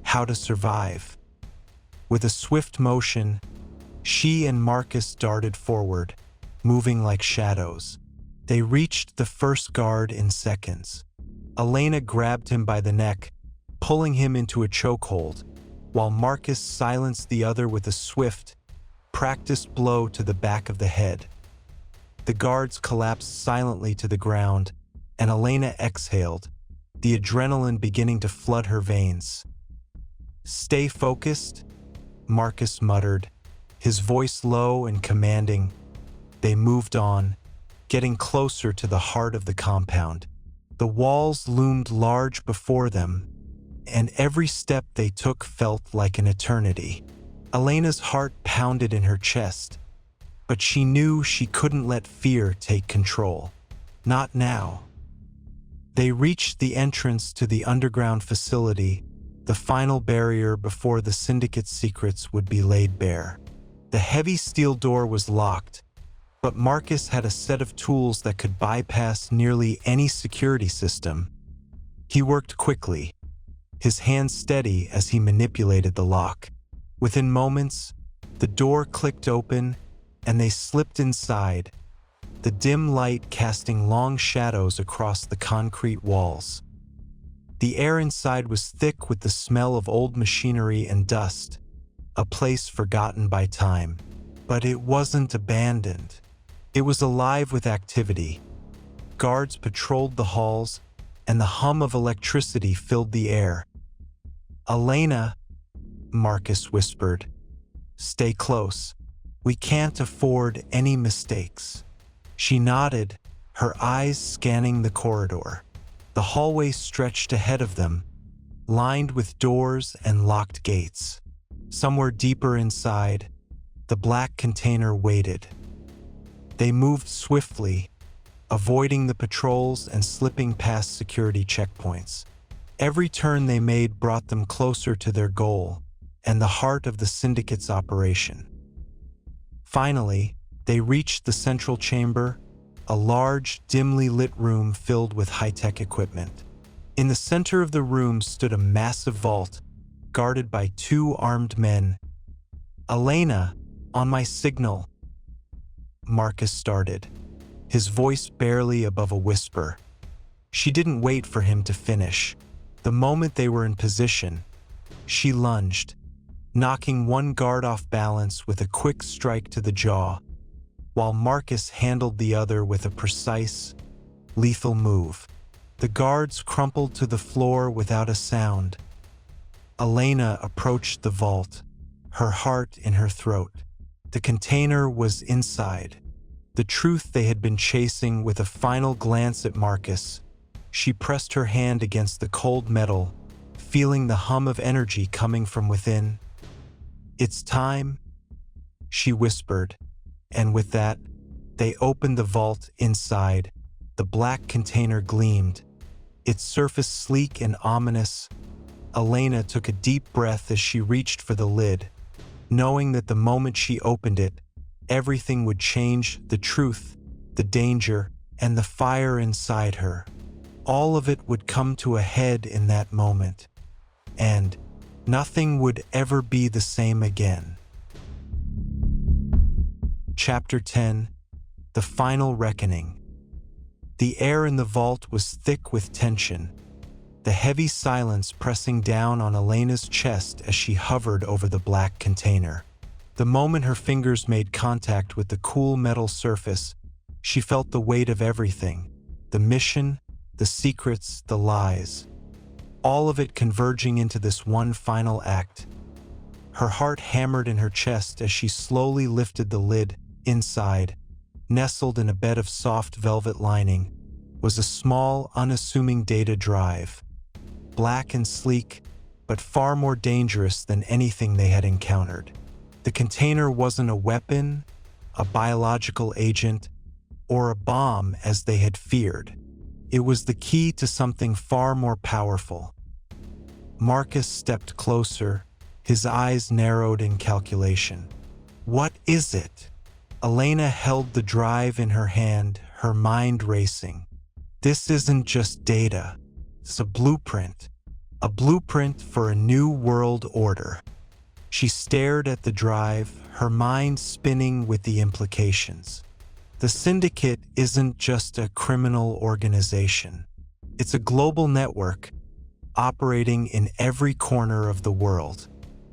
how to survive. With a swift motion, she and Marcus darted forward, moving like shadows. They reached the first guard in seconds. Elena grabbed him by the neck, pulling him into a chokehold, while Marcus silenced the other with a swift, practiced blow to the back of the head. The guards collapsed silently to the ground, and Elena exhaled, the adrenaline beginning to flood her veins. "Stay focused," Marcus muttered, his voice low and commanding. They moved on, getting closer to the heart of the compound. The walls loomed large before them, and every step they took felt like an eternity. Elena's heart pounded in her chest, but she knew she couldn't let fear take control. Not now. They reached the entrance to the underground facility, the final barrier before the Syndicate's secrets would be laid bare. The heavy steel door was locked, but Marcus had a set of tools that could bypass nearly any security system. He worked quickly, his hands steady as he manipulated the lock. Within moments, the door clicked open and they slipped inside, the dim light casting long shadows across the concrete walls. The air inside was thick with the smell of old machinery and dust, a place forgotten by time. But it wasn't abandoned. It was alive with activity. Guards patrolled the halls, and the hum of electricity filled the air. "Elena," Marcus whispered, "stay close. We can't afford any mistakes." She nodded, her eyes scanning the corridor. The hallway stretched ahead of them, lined with doors and locked gates. Somewhere deeper inside, the black container waited. They moved swiftly, avoiding the patrols and slipping past security checkpoints. Every turn they made brought them closer to their goal and the heart of the Syndicate's operation. Finally, they reached the central chamber, a large, dimly lit room filled with high-tech equipment. In the center of the room stood a massive vault, guarded by 2 armed men. "Elena, on my signal," Marcus started, his voice barely above a whisper. She didn't wait for him to finish. The moment they were in position, she lunged, knocking one guard off balance with a quick strike to the jaw, while Marcus handled the other with a precise, lethal move. The guards crumpled to the floor without a sound. Elena approached the vault, her heart in her throat. The container was inside, the truth they had been chasing. With a final glance at Marcus, she pressed her hand against the cold metal, feeling the hum of energy coming from within. "It's time," she whispered, and with that, they opened the vault inside. The black container gleamed, its surface sleek and ominous. Elena took a deep breath as she reached for the lid, knowing that the moment she opened it, everything would change: the truth, the danger, and the fire inside her. All of it would come to a head in that moment, and nothing would ever be the same again. Chapter 10: The Final Reckoning. The air in the vault was thick with tension, the heavy silence pressing down on Elena's chest as she hovered over the black container. The moment her fingers made contact with the cool metal surface, she felt the weight of everything: the mission, the secrets, the lies. All of it converging into this one final act. Her heart hammered in her chest as she slowly lifted the lid. Inside, nestled in a bed of soft velvet lining, was a small, unassuming data drive. Black and sleek, but far more dangerous than anything they had encountered. The container wasn't a weapon, a biological agent, or a bomb as they had feared. It was the key to something far more powerful. Marcus stepped closer, his eyes narrowed in calculation. "What is it?" Elena held the drive in her hand, her mind racing. "This isn't just data. It's a blueprint for a new world order." She stared at the drive, her mind spinning with the implications. The Syndicate isn't just a criminal organization. It's a global network, operating in every corner of the world.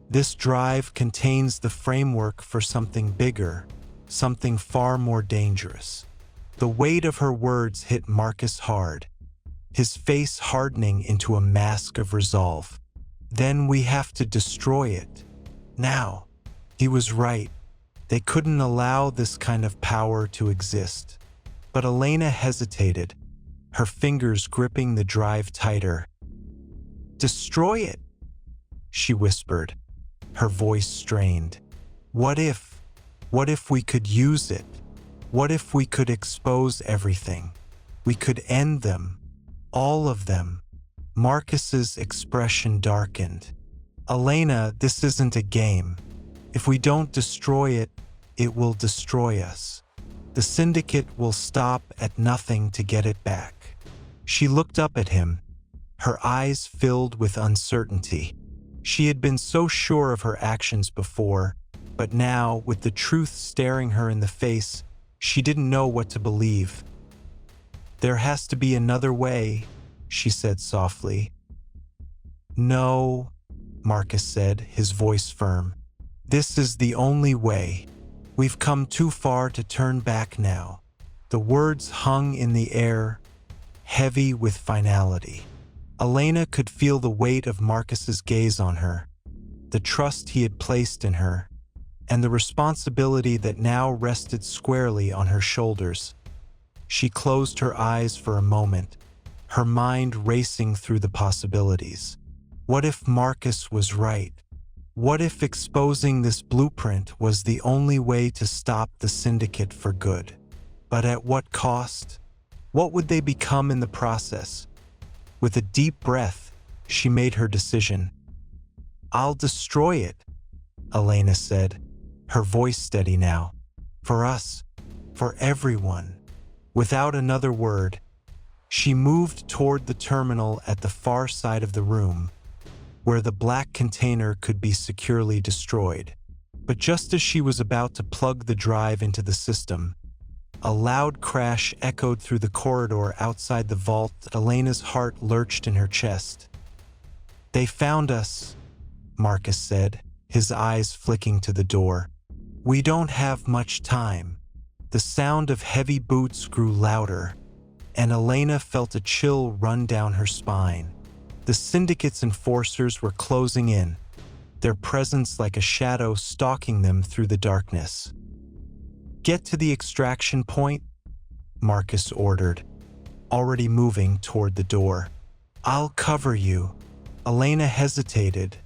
This drive contains the framework for something bigger, something far more dangerous. The weight of her words hit Marcus hard, his face hardening into a mask of resolve. "Then we have to destroy it. Now." He was right. They couldn't allow this kind of power to exist. But Elena hesitated, her fingers gripping the drive tighter. "Destroy it," she whispered, her voice strained. What if we could use it? What if we could expose everything? We could end them. All of them." Marcus's expression darkened. "Elena, this isn't a game. If we don't destroy it, it will destroy us. The Syndicate will stop at nothing to get it back." She looked up at him, her eyes filled with uncertainty. She had been so sure of her actions before, but now, with the truth staring her in the face, she didn't know what to believe. "There has to be another way," she said softly. "No," Marcus said, his voice firm. "This is the only way. We've come too far to turn back now." The words hung in the air, heavy with finality. Elena could feel the weight of Marcus's gaze on her, the trust he had placed in her, and the responsibility that now rested squarely on her shoulders. She closed her eyes for a moment, her mind racing through the possibilities. What if Marcus was right? What if exposing this blueprint was the only way to stop the Syndicate for good? But at what cost? What would they become in the process? With a deep breath, she made her decision. "I'll destroy it," Elena said, her voice steady now. "For us, for everyone." Without another word, she moved toward the terminal at the far side of the room, where the black container could be securely destroyed. But just as she was about to plug the drive into the system, a loud crash echoed through the corridor outside the vault. Elena's heart lurched in her chest. "They found us," Marcus said, his eyes flicking to the door. "We don't have much time." The sound of heavy boots grew louder, and Elena felt a chill run down her spine. The Syndicate's enforcers were closing in, their presence like a shadow stalking them through the darkness. "Get to the extraction point," Marcus ordered, already moving toward the door. "I'll cover you." Elena hesitated,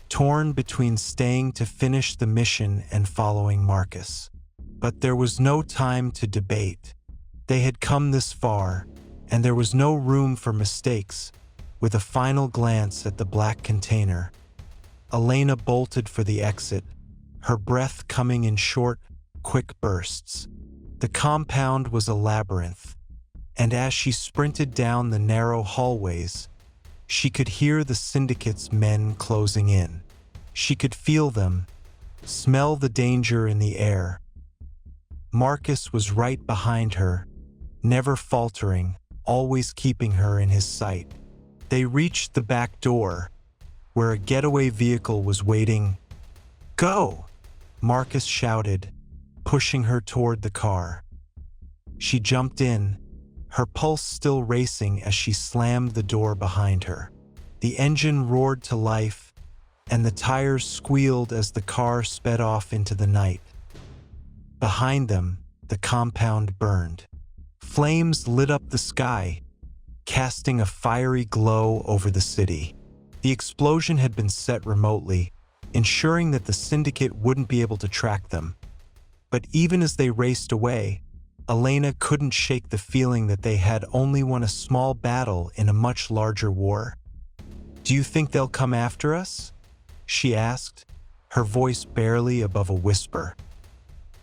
torn between staying to finish the mission and following Marcus. But there was no time to debate. They had come this far, and there was no room for mistakes. With a final glance at the black container, Elena bolted for the exit, her breath coming in short, quick bursts. The compound was a labyrinth, and as she sprinted down the narrow hallways, she could hear the syndicate's men closing in. She could feel them, smell the danger in the air. Marcus was right behind her, never faltering, always keeping her in his sight. They reached the back door, where a getaway vehicle was waiting. "Go!" Marcus shouted, pushing her toward the car. She jumped in, her pulse still racing as she slammed the door behind her. The engine roared to life, and the tires squealed as the car sped off into the night. Behind them, the compound burned. Flames lit up the sky, casting a fiery glow over the city. The explosion had been set remotely, ensuring that the syndicate wouldn't be able to track them. But even as they raced away, Elena couldn't shake the feeling that they had only won a small battle in a much larger war. "Do you think they'll come after us?" she asked, her voice barely above a whisper.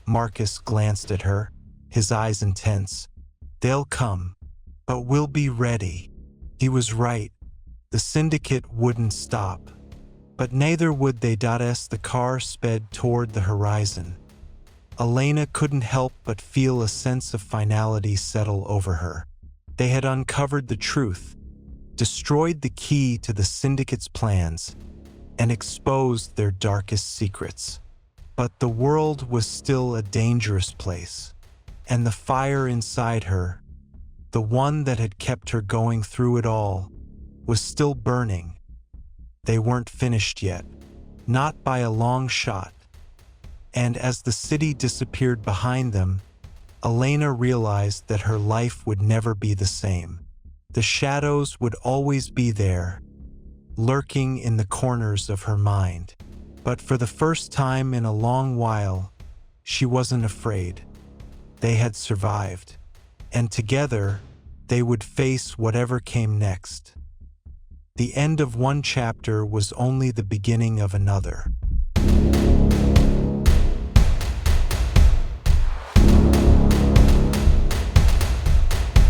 Marcus glanced at her, his eyes intense. "They'll come, but we'll be ready." He was right. The syndicate wouldn't stop. But neither would they. As the car sped toward the horizon, Elena couldn't help but feel a sense of finality settle over her. They had uncovered the truth, destroyed the key to the syndicate's plans, and exposed their darkest secrets. But the world was still a dangerous place, and the fire inside her, the one that had kept her going through it all, was still burning. They weren't finished yet, not by a long shot. And as the city disappeared behind them, Elena realized that her life would never be the same. The shadows would always be there, lurking in the corners of her mind. But for the first time in a long while, she wasn't afraid. They had survived, and together, they would face whatever came next. The end of one chapter was only the beginning of another.